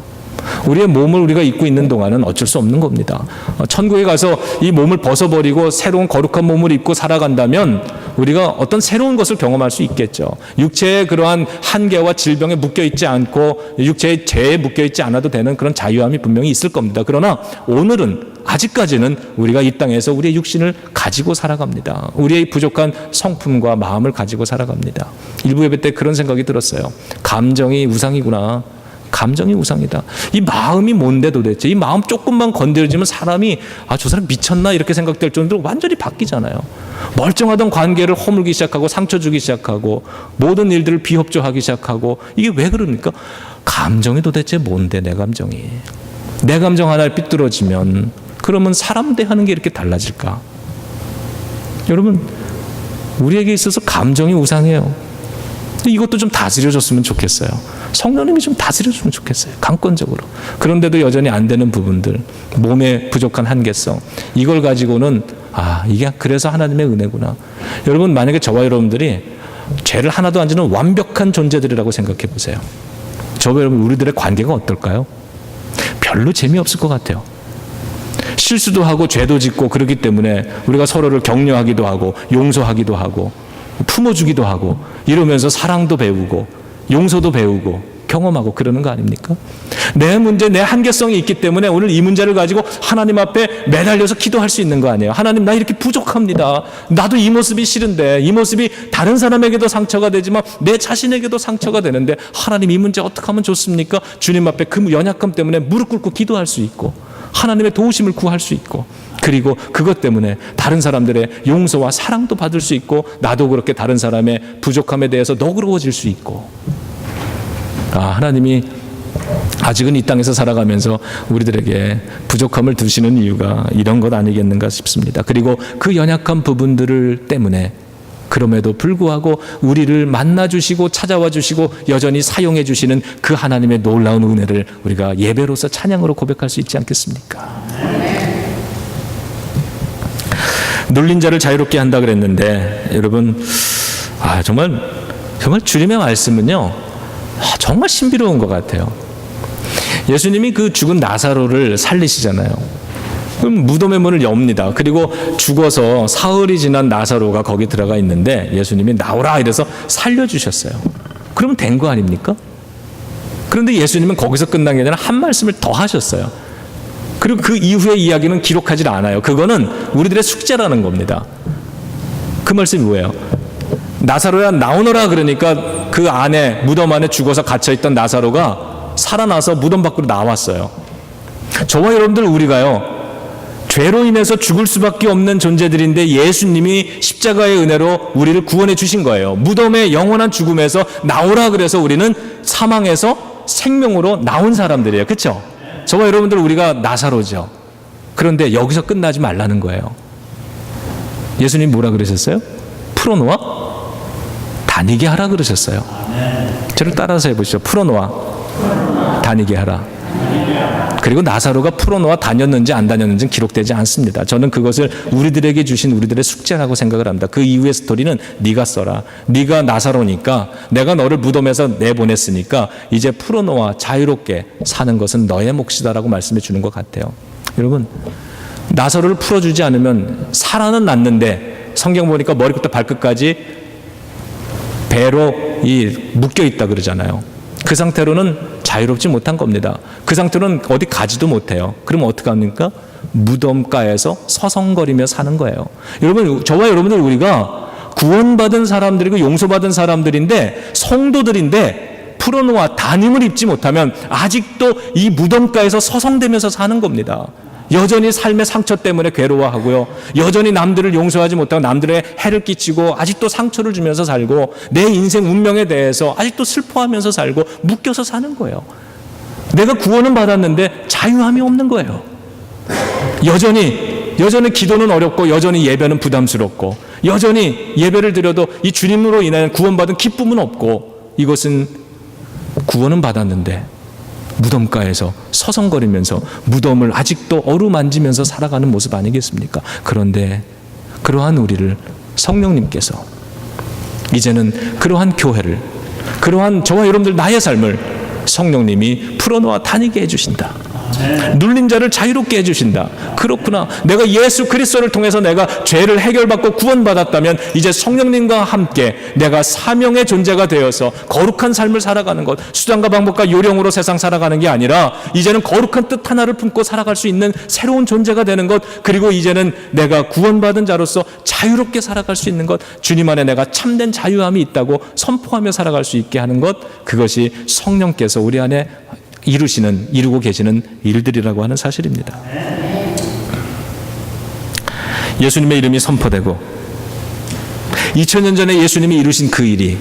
우리의 몸을 우리가 입고 있는 동안은 어쩔 수 없는 겁니다. 천국에 가서 이 몸을 벗어버리고 새로운 거룩한 몸을 입고 살아간다면 우리가 어떤 새로운 것을 경험할 수 있겠죠. 육체의 그러한 한계와 질병에 묶여있지 않고 육체의 죄에 묶여있지 않아도 되는 그런 자유함이 분명히 있을 겁니다. 그러나 오늘은 아직까지는 우리가 이 땅에서 우리의 육신을 가지고 살아갑니다. 우리의 부족한 성품과 마음을 가지고 살아갑니다. 일부 예배 때 그런 생각이 들었어요. 감정이 우상이구나. 감정이 우상이다. 이 마음이 뭔데 도대체? 이 마음 조금만 건드려지면 사람이 저 사람 미쳤나? 이렇게 생각될 정도로 완전히 바뀌잖아요. 멀쩡하던 관계를 허물기 시작하고 상처 주기 시작하고 모든 일들을 비협조하기 시작하고, 이게 왜 그럽니까? 감정이 도대체 뭔데, 내 감정이. 내 감정 하나에 삐뚤어지면 그러면 사람 대하는 게 이렇게 달라질까? 여러분, 우리에게 있어서 감정이 우상이에요. 이것도 좀 다스려줬으면 좋겠어요. 성령님이 좀 다스려주면 좋겠어요. 강권적으로. 그런데도 여전히 안 되는 부분들, 몸의 부족한 한계성, 이걸 가지고는 이게 그래서 하나님의 은혜구나. 여러분, 만약에 저와 여러분들이 죄를 하나도 안 지는 완벽한 존재들이라고 생각해 보세요. 저와 여러분, 우리들의 관계가 어떨까요? 별로 재미없을 것 같아요. 실수도 하고 죄도 짓고 그러기 때문에 우리가 서로를 격려하기도 하고 용서하기도 하고 품어주기도 하고 이러면서 사랑도 배우고 용서도 배우고 경험하고 그러는 거 아닙니까? 내 문제, 내 한계성이 있기 때문에 오늘 이 문제를 가지고 하나님 앞에 매달려서 기도할 수 있는 거 아니에요? 하나님, 나 이렇게 부족합니다. 나도 이 모습이 싫은데, 이 모습이 다른 사람에게도 상처가 되지만 내 자신에게도 상처가 되는데, 하나님, 이 문제 어떻게 하면 좋습니까? 주님 앞에 그 연약함 때문에 무릎 꿇고 기도할 수 있고 하나님의 도우심을 구할 수 있고, 그리고 그것 때문에 다른 사람들의 용서와 사랑도 받을 수 있고, 나도 그렇게 다른 사람의 부족함에 대해서 너그러워질 수 있고. 하나님이 아직은 이 땅에서 살아가면서 우리들에게 부족함을 두시는 이유가 이런 것 아니겠는가 싶습니다. 그리고 그 연약한 부분들을 때문에 그럼에도 불구하고 우리를 만나주시고 찾아와 주시고 여전히 사용해 주시는 그 하나님의 놀라운 은혜를 우리가 예배로서 찬양으로 고백할 수 있지 않겠습니까? 눌린 자를 자유롭게 한다 그랬는데, 여러분, 정말 주님의 말씀은요, 정말 신비로운 것 같아요. 예수님이 그 죽은 나사로를 살리시잖아요. 그럼 무덤의 문을 엽니다. 그리고 죽어서 사흘이 지난 나사로가 거기 들어가 있는데 예수님이 나오라 이래서 살려주셨어요. 그러면 된 거 아닙니까? 그런데 예수님은 거기서 끝난 게 아니라 한 말씀을 더 하셨어요. 그리고 그 이후의 이야기는 기록하지 않아요. 그거는 우리들의 숙제라는 겁니다. 그 말씀이 뭐예요? 나사로야 나오너라 그러니까 그 안에, 무덤 안에 죽어서 갇혀있던 나사로가 살아나서 무덤 밖으로 나왔어요. 저와 여러분들, 우리가요, 죄로 인해서 죽을 수밖에 없는 존재들인데 예수님이 십자가의 은혜로 우리를 구원해 주신 거예요. 무덤의 영원한 죽음에서 나오라 그래서 우리는 사망에서 생명으로 나온 사람들이에요. 그렇죠? 저와 여러분들, 우리가 나사로죠. 그런데 여기서 끝나지 말라는 거예요. 예수님 뭐라 그러셨어요? 풀어놓아 다니게 하라 그러셨어요. 저를 따라서 해보시죠. 풀어놓아 다니게 하라. 그리고 나사로가 풀어놓아 다녔는지 안 다녔는지는 기록되지 않습니다. 저는 그것을 우리들에게 주신 우리들의 숙제라고 생각을 합니다. 그 이후의 스토리는 네가 써라. 네가 나사로니까, 내가 너를 무덤에서 내보냈으니까 이제 풀어놓아 자유롭게 사는 것은 너의 몫이다라고 말씀해 주는 것 같아요. 여러분, 나사로를 풀어주지 않으면 살아는 났는데, 성경 보니까 머리부터 발끝까지 배로 묶여 있다 그러잖아요. 그 상태로는 자유롭지 못한 겁니다. 그 상태로는 어디 가지도 못해요. 그러면 어떻게 합니까? 무덤가에서 서성거리며 사는 거예요. 여러분, 저와 여러분들, 우리가 구원받은 사람들이고 용서받은 사람들인데, 성도들인데 풀어놓아 담임을 입지 못하면 아직도 이 무덤가에서 서성대면서 사는 겁니다. 여전히 삶의 상처 때문에 괴로워하고요. 여전히 남들을 용서하지 못하고 남들의 해를 끼치고 아직도 상처를 주면서 살고 내 인생 운명에 대해서 아직도 슬퍼하면서 살고 묶여서 사는 거예요. 내가 구원은 받았는데 자유함이 없는 거예요. 여전히 기도는 어렵고 여전히 예배는 부담스럽고 여전히 예배를 드려도 이 주님으로 인한 구원받은 기쁨은 없고 이것은 구원은 받았는데 무덤가에서 서성거리면서 무덤을 아직도 어루만지면서 살아가는 모습 아니겠습니까? 그런데 그러한 우리를 성령님께서 이제는 그러한 교회를 그러한 저와 여러분들 나의 삶을 성령님이 풀어놓아 다니게 해주신다. 눌린 자를 자유롭게 해주신다. 그렇구나. 내가 예수 그리스도를 통해서 내가 죄를 해결받고 구원받았다면 이제 성령님과 함께 내가 사명의 존재가 되어서 거룩한 삶을 살아가는 것, 수단과 방법과 요령으로 세상 살아가는 게 아니라 이제는 거룩한 뜻 하나를 품고 살아갈 수 있는 새로운 존재가 되는 것, 그리고 이제는 내가 구원받은 자로서 자유롭게 살아갈 수 있는 것, 주님 안에 내가 참된 자유함이 있다고 선포하며 살아갈 수 있게 하는 것, 그것이 성령께서 우리 안에 이루고 계시는 일들이라고 하는 사실입니다. 예수님의 이름이 선포되고 2000년 전에 예수님이 이루신 그 일이,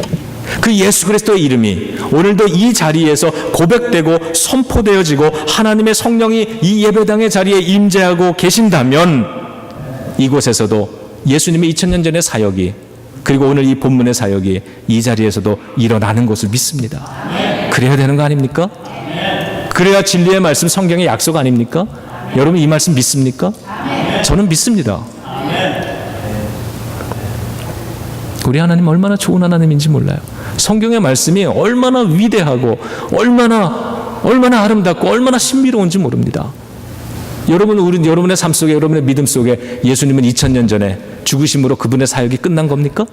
그 예수 그리스도의 이름이 오늘도 이 자리에서 고백되고 선포되어지고 하나님의 성령이 이 예배당의 자리에 임재하고 계신다면 이곳에서도 예수님의 2000년 전의 사역이, 그리고 오늘 이 본문의 사역이 이 자리에서도 일어나는 것을 믿습니다. 그래야 되는 거 아닙니까? 그래야 진리의 말씀, 성경의 약속 아닙니까? 여러분 이 말씀 믿습니까? 저는 믿습니다. 우리 하나님 얼마나 좋은 하나님인지 몰라요. 성경의 말씀이 얼마나 위대하고 얼마나 아름답고 얼마나 신비로운지 모릅니다. 여러분의 삶 속에, 여러분의 믿음 속에 예수님은 2000년 전에 죽으심으로 그분의 사역이 끝난 겁니까?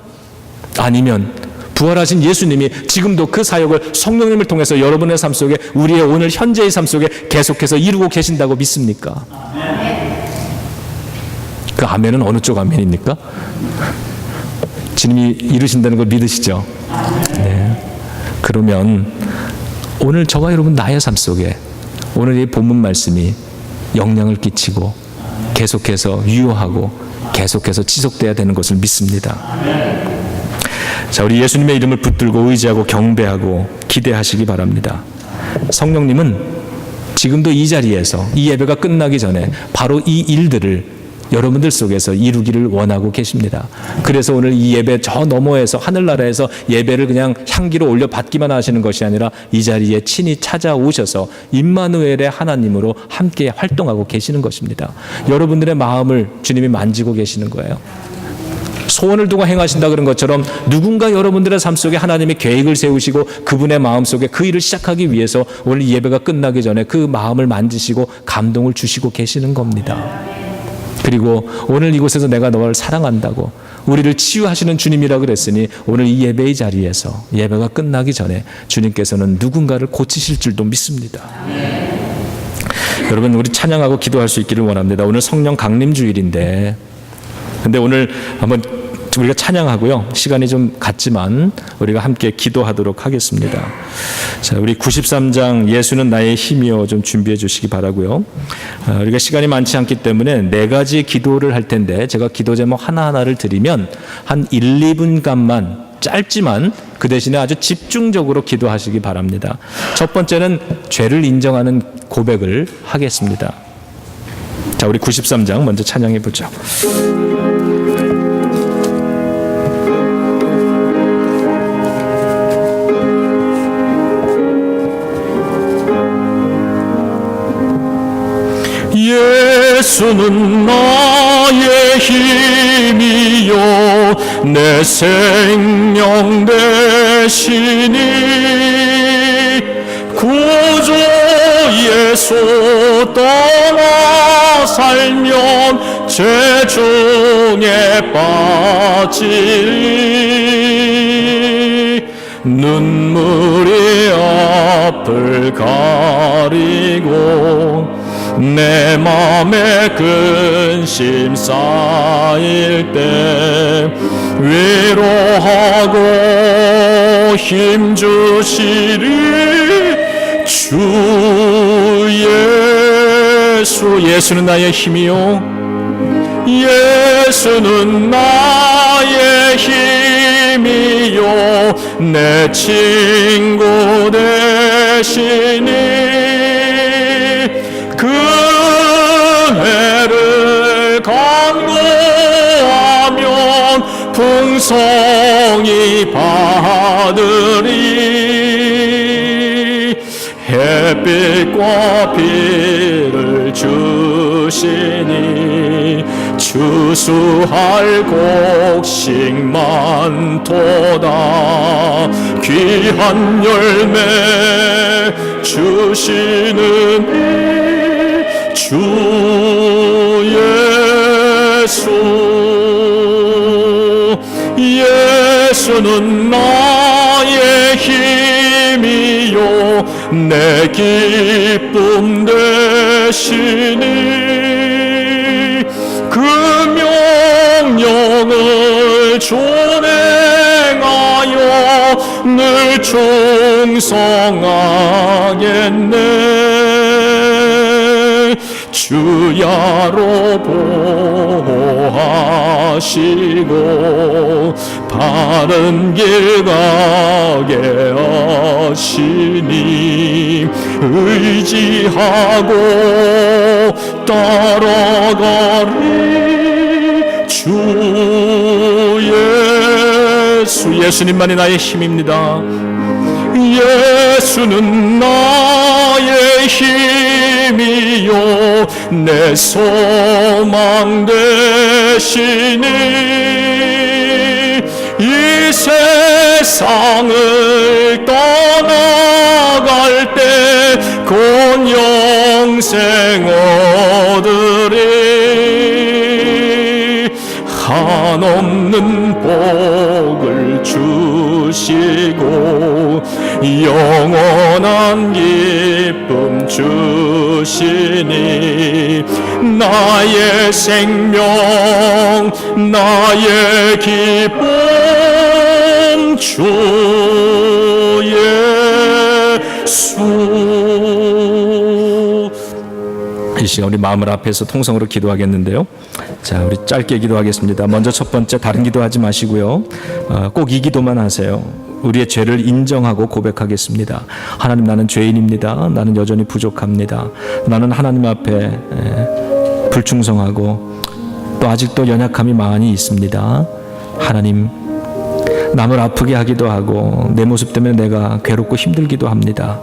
아니면 부활하신 예수님이 지금도 그 사역을 성령님을 통해서 여러분의 삶 속에, 우리의 오늘 현재의 삶 속에 계속해서 이루고 계신다고 믿습니까? 그 아멘은 어느 쪽 아멘입니까? 주님이 이루신다는 걸 믿으시죠? 네. 그러면 오늘 저와 여러분 나의 삶 속에 오늘 이 본문 말씀이 영향을 끼치고 계속해서 유효하고 계속해서 지속돼야 되는 것을 믿습니다. 자, 우리 예수님의 이름을 붙들고 의지하고 경배하고 기대하시기 바랍니다. 성령님은 지금도 이 자리에서 이 예배가 끝나기 전에 바로 이 일들을 여러분들 속에서 이루기를 원하고 계십니다. 그래서 오늘 이 예배 저 너머에서 하늘나라에서 예배를 그냥 향기로 올려 받기만 하시는 것이 아니라 이 자리에 친히 찾아오셔서 임마누엘의 하나님으로 함께 활동하고 계시는 것입니다. 여러분들의 마음을 주님이 만지고 계시는 거예요. 소원을 두고 행하신다 그런 것처럼 누군가 여러분들의 삶 속에 하나님의 계획을 세우시고 그분의 마음 속에 그 일을 시작하기 위해서 오늘 예배가 끝나기 전에 그 마음을 만지시고 감동을 주시고 계시는 겁니다. 그리고 오늘 이곳에서 내가 너를 사랑한다고 우리를 치유하시는 주님이라 그랬으니 오늘 이 예배의 자리에서 예배가 끝나기 전에 주님께서는 누군가를 고치실 줄도 믿습니다. 여러분 우리 찬양하고 기도할 수 있기를 원합니다. 오늘 성령 강림 주일인데 근데 오늘 한번 우리가 찬양하고요. 시간이 좀 갔지만 우리가 함께 기도하도록 하겠습니다. 자, 우리 93장 예수는 나의 힘이요 좀 준비해 주시기 바라고요. 우리가 시간이 많지 않기 때문에 4가지 기도를 할 텐데 제가 기도 제목 하나하나를 드리면 한 1, 2분간만 짧지만 그 대신에 아주 집중적으로 기도하시기 바랍니다. 첫 번째는 죄를 인정하는 고백을 하겠습니다. 자, 우리 93장 먼저 찬양해 보죠. 예수는 나의 힘이요 내 생명 되시니 구주 예수 떠나 살면 죄 중에 빠지리 눈물이 앞을 가리고 내 맘에 근심 쌓일 때 위로하고 힘 주시리 주 예수는 나의 힘이요 예수는 나의 힘이요 내 친구 되시니 그 해를 간구하면 풍성히 받으리 햇빛과 비를 주시니 추수할 곡식 많도다 귀한 열매 주시는 주 예수는 나의 힘이요 내 기쁨 되시니 그 명령을 준행하여 늘 충성하겠네 주야로 보호하시고 바른 길 가게 하시니 의지하고 따라가리 주 예수님만이 나의 힘입니다 예수는 나의 힘이요 내 소망 되시니 이 세상을 떠나갈 때 곧 영생 얻으리 한없는 복을 주시고 영원한 기쁨 주시니 나의 생명 나의 기쁨 주 예수 이 시간 우리 마음을 앞에서 통성으로 기도하겠는데요. 자, 우리 짧게 기도하겠습니다. 먼저 첫 번째 다른 기도하지 마시고요. 꼭 이 기도만 하세요. 우리의 죄를 인정하고 고백하겠습니다. 하나님 나는 죄인입니다. 나는 여전히 부족합니다. 나는 하나님 앞에 불충성하고 또 아직도 연약함이 많이 있습니다. 하나님 남을 아프게 하기도 하고 내 모습 때문에 내가 괴롭고 힘들기도 합니다.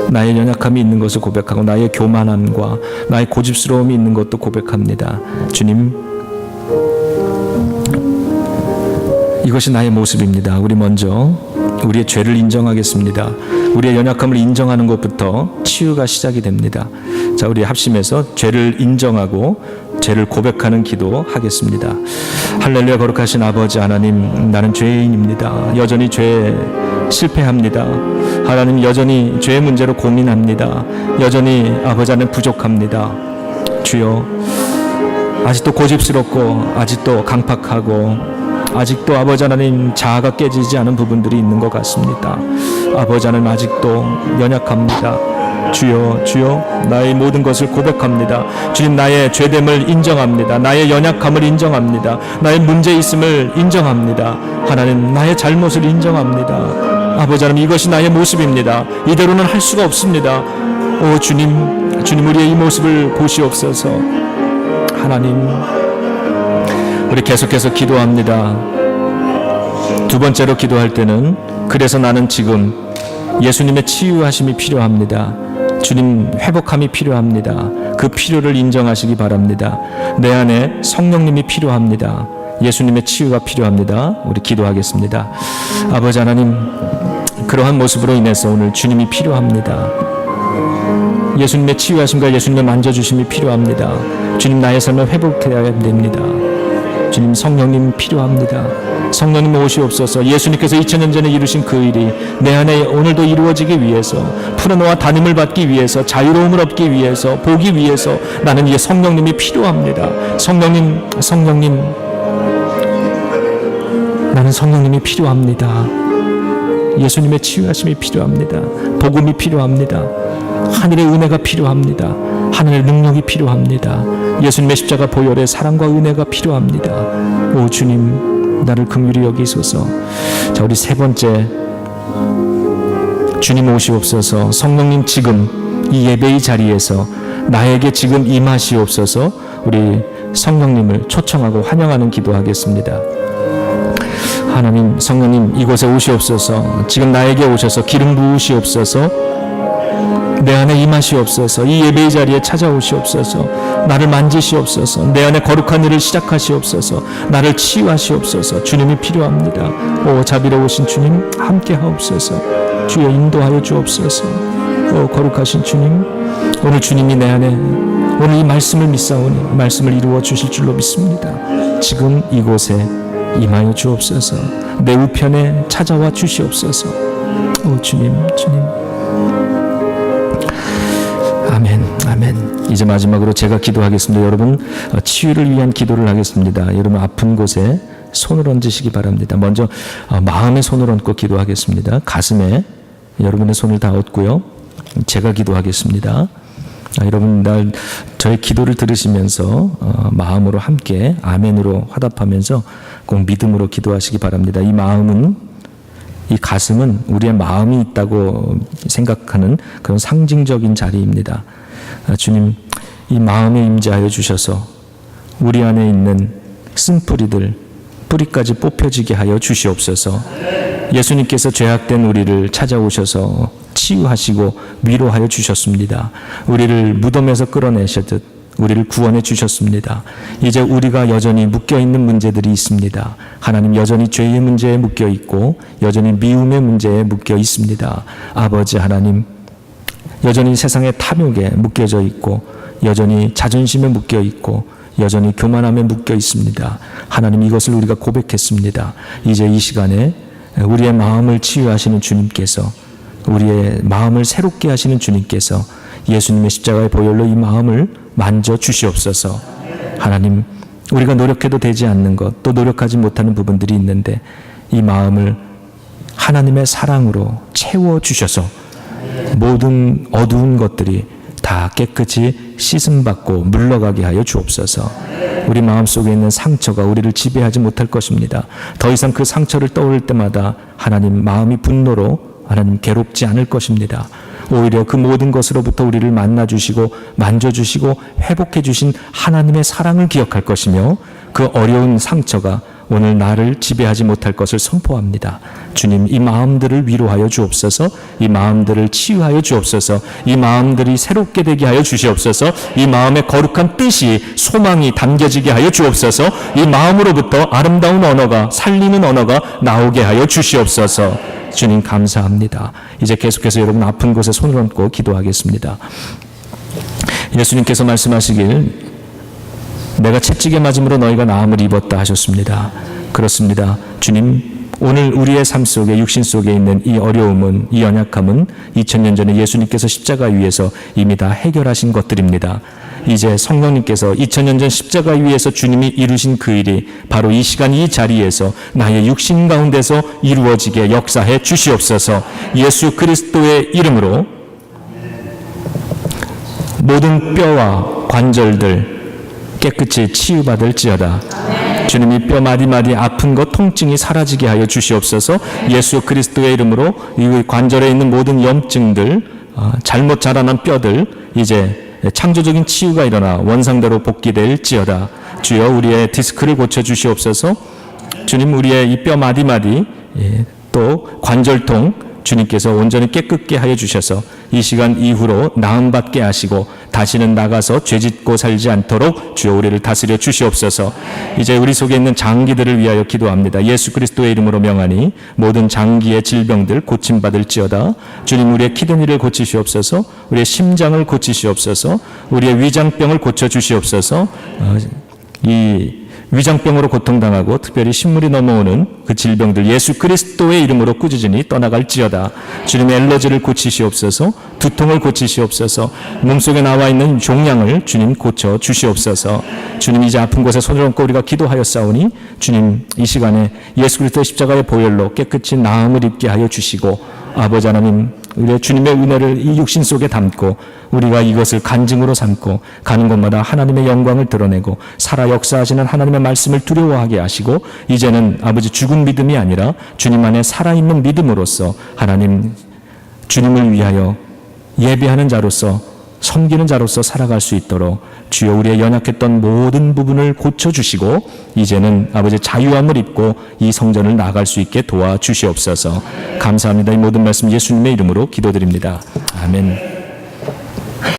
나의 연약함이 있는 것을 고백하고 나의 교만함과 나의 고집스러움이 있는 것도 고백합니다. 주님, 이것이 나의 모습입니다. 우리 먼저 우리의 죄를 인정하겠습니다. 우리의 연약함을 인정하는 것부터 치유가 시작이 됩니다. 자, 우리 합심해서 죄를 인정하고 죄를 고백하는 기도 하겠습니다. 할렐루야. 거룩하신 아버지 하나님, 나는 죄인입니다. 여전히 죄에 실패합니다. 하나님, 여전히 죄의 문제로 고민합니다. 여전히 아버지 하나님 부족합니다. 주여, 아직도 고집스럽고 아직도 강팍하고 아직도 아버지 하나님 자아가 깨지지 않은 부분들이 있는 것 같습니다. 아버지 하나님 아직도 연약합니다. 주여, 주여, 나의 모든 것을 고백합니다. 주님, 나의 죄됨을 인정합니다. 나의 연약함을 인정합니다. 나의 문제 있음을 인정합니다. 하나님, 나의 잘못을 인정합니다. 아버지 하나님, 이것이 나의 모습입니다. 이대로는 할 수가 없습니다. 오 주님, 주님, 우리의 이 모습을 보시옵소서. 하나님, 우리 계속해서 기도합니다. 두 번째로 기도할 때는 그래서 나는 지금 예수님의 치유하심이 필요합니다. 주님, 회복함이 필요합니다. 그 필요를 인정하시기 바랍니다. 내 안에 성령님이 필요합니다. 예수님의 치유가 필요합니다. 우리 기도하겠습니다. 아버지 하나님, 그러한 모습으로 인해서 오늘 주님이 필요합니다. 예수님의 치유하심과 예수님의 만져주심이 필요합니다. 주님, 나의 삶을 회복해야 됩니다. 주님, 성령님 필요합니다. 성령님 오시옵소서. 예수님께서 2000년 전에 이루신 그 일이 내 안에 오늘도 이루어지기 위해서, 풀어놓아 담임을 받기 위해서, 자유로움을 얻기 위해서, 보기 위해서 나는 이 성령님이 필요합니다. 성령님, 성령님, 나는 성령님이 필요합니다. 예수님의 치유하심이 필요합니다. 복음이 필요합니다. 하늘의 은혜가 필요합니다. 하늘의 능력이 필요합니다. 예수님의 십자가 보혈의 사랑과 은혜가 필요합니다. 오 주님, 나를 긍휼히 여기소서. 자, 우리 세 번째, 주님 오시옵소서. 성령님 지금 이 예배의 자리에서 나에게 지금 임하시옵소서. 우리 성령님을 초청하고 환영하는 기도하겠습니다. 하나님, 성령님 이곳에 오시옵소서. 지금 나에게 오셔서 기름 부으시옵소서. 내 안에 임하시옵소서. 이 예배의 자리에 찾아오시옵소서. 나를 만지시옵소서. 내 안에 거룩한 일을 시작하시옵소서. 나를 치유하시옵소서. 주님이 필요합니다. 오 자비로우신 주님, 함께 하옵소서. 주여 인도하여 주옵소서. 오 거룩하신 주님, 오늘 주님이 내 안에 오늘 이 말씀을 믿사오니 말씀을 이루어 주실 줄로 믿습니다. 지금 이곳에 임하여 주옵소서. 내 우편에 찾아와 주시옵소서. 오 주님, 주님. 아멘, 아멘. 이제 마지막으로 제가 기도하겠습니다. 여러분, 치유를 위한 기도를 하겠습니다. 여러분 아픈 곳에 손을 얹으시기 바랍니다. 먼저 마음에 손을 얹고 기도하겠습니다. 가슴에 여러분의 손을 다 얹고요. 제가 기도하겠습니다. 여러분, 저의 기도를 들으시면서 마음으로 함께 아멘으로 화답하면서 꼭 믿음으로 기도하시기 바랍니다. 이 가슴은 우리의 마음이 있다고 생각하는 그런 상징적인 자리입니다. 주님, 이 마음에 임재하여 주셔서 우리 안에 있는 쓴뿌리들, 뿌리까지 뽑혀지게 하여 주시옵소서. 예수님께서 죄악된 우리를 찾아오셔서 치유하시고 위로하여 주셨습니다. 우리를 무덤에서 끌어내셨듯 우리를 구원해 주셨습니다. 이제 우리가 여전히 묶여있는 문제들이 있습니다. 하나님, 여전히 죄의 문제에 묶여있고 여전히 미움의 문제에 묶여 있습니다. 아버지 하나님, 여전히 세상의 탐욕에 묶여져 있고 여전히 자존심에 묶여 있고 여전히 교만함에 묶여 있습니다. 하나님, 이것을 우리가 고백했습니다. 이제 이 시간에 우리의 마음을 치유하시는 주님께서, 우리의 마음을 새롭게 하시는 주님께서 예수님의 십자가의 보혈로 이 마음을 만져 주시옵소서. 하나님, 우리가 노력해도 되지 않는 것, 또 노력하지 못하는 부분들이 있는데 이 마음을 하나님의 사랑으로 채워 주셔서 모든 어두운 것들이 다 깨끗이 씻음받고 물러가게 하여 주옵소서. 우리 마음속에 있는 상처가 우리를 지배하지 못할 것입니다. 더 이상 그 상처를 떠올릴 때마다 하나님, 마음이 분노로 하나님 괴롭지 않을 것입니다. 오히려 그 모든 것으로부터 우리를 만나주시고 만져주시고 회복해주신 하나님의 사랑을 기억할 것이며 그 어려운 상처가 오늘 나를 지배하지 못할 것을 선포합니다. 주님, 이 마음들을 위로하여 주옵소서. 이 마음들을 치유하여 주옵소서. 이 마음들이 새롭게 되게 하여 주시옵소서. 이 마음에 거룩한 뜻이, 소망이 담겨지게 하여 주옵소서. 이 마음으로부터 아름다운 언어가, 살리는 언어가 나오게 하여 주시옵소서. 주님 감사합니다. 이제 계속해서 여러분 아픈 곳에 손을 얹고 기도하겠습니다. 예수님께서 말씀하시길, 내가 채찍에 맞음으로 너희가 나음을 입었다 하셨습니다. 그렇습니다. 주님, 오늘 우리의 삶 속에, 육신 속에 있는 이 어려움은, 이 연약함은 2000년 전에 예수님께서 십자가 위에서 이미 다 해결하신 것들입니다. 이제 성령님께서 2000년 전 십자가 위에서 주님이 이루신 그 일이 바로 이 시간 이 자리에서 나의 육신 가운데서 이루어지게 역사해 주시옵소서. 예수 그리스도의 이름으로 모든 뼈와 관절들 깨끗이 치유받을지어다. 주님이 뼈 마디마디 아픈 것, 통증이 사라지게 하여 주시옵소서. 예수 그리스도의 이름으로 이 관절에 있는 모든 염증들, 잘못 자라난 뼈들 이제 창조적인 치유가 일어나 원상대로 복귀될지어다. 주여, 우리의 디스크를 고쳐주시옵소서. 주님, 우리의 이 뼈 마디마디 또 관절통 주님께서 온전히 깨끗게 하여 주셔서 이 시간 이후로 나음받게 하시고 다시는 나가서 죄짓고 살지 않도록 주여 우리를 다스려 주시옵소서. 이제 우리 속에 있는 장기들을 위하여 기도합니다. 예수 그리스도의 이름으로 명하니 모든 장기의 질병들 고침받을지어다. 주님, 우리의 키드니를 고치시옵소서. 우리의 심장을 고치시옵소서. 우리의 위장병을 고쳐주시옵소서. 이 위장병으로 고통당하고 특별히 신물이 넘어오는 그 질병들 예수 그리스도의 이름으로 꾸짖으니 떠나갈지어다. 주님의 엘러지를 고치시옵소서. 두통을 고치시옵소서. 몸속에 나와 있는 종양을 주님 고쳐 주시옵소서. 주님, 이제 아픈 곳에 손을 얹고 우리가 기도하였사오니 주님, 이 시간에 예수 그리스도의 십자가의 보혈로 깨끗이 나음을 입게 하여 주시고 아버지 하나님, 우리의 주님의 은혜를 이 육신 속에 담고 우리가 이것을 간증으로 삼고 가는 곳마다 하나님의 영광을 드러내고 살아 역사하시는 하나님의 말씀을 두려워하게 하시고 이제는 아버지 죽은 믿음이 아니라 주님 안에 살아있는 믿음으로써 하나님 주님을 위하여 예배하는 자로서 섬기는 자로서 살아갈 수 있도록 주여 우리의 연약했던 모든 부분을 고쳐주시고 이제는 아버지 자유함을 입고 이 성전을 나아갈 수 있게 도와주시옵소서. 감사합니다. 이 모든 말씀 예수님의 이름으로 기도드립니다. 아멘.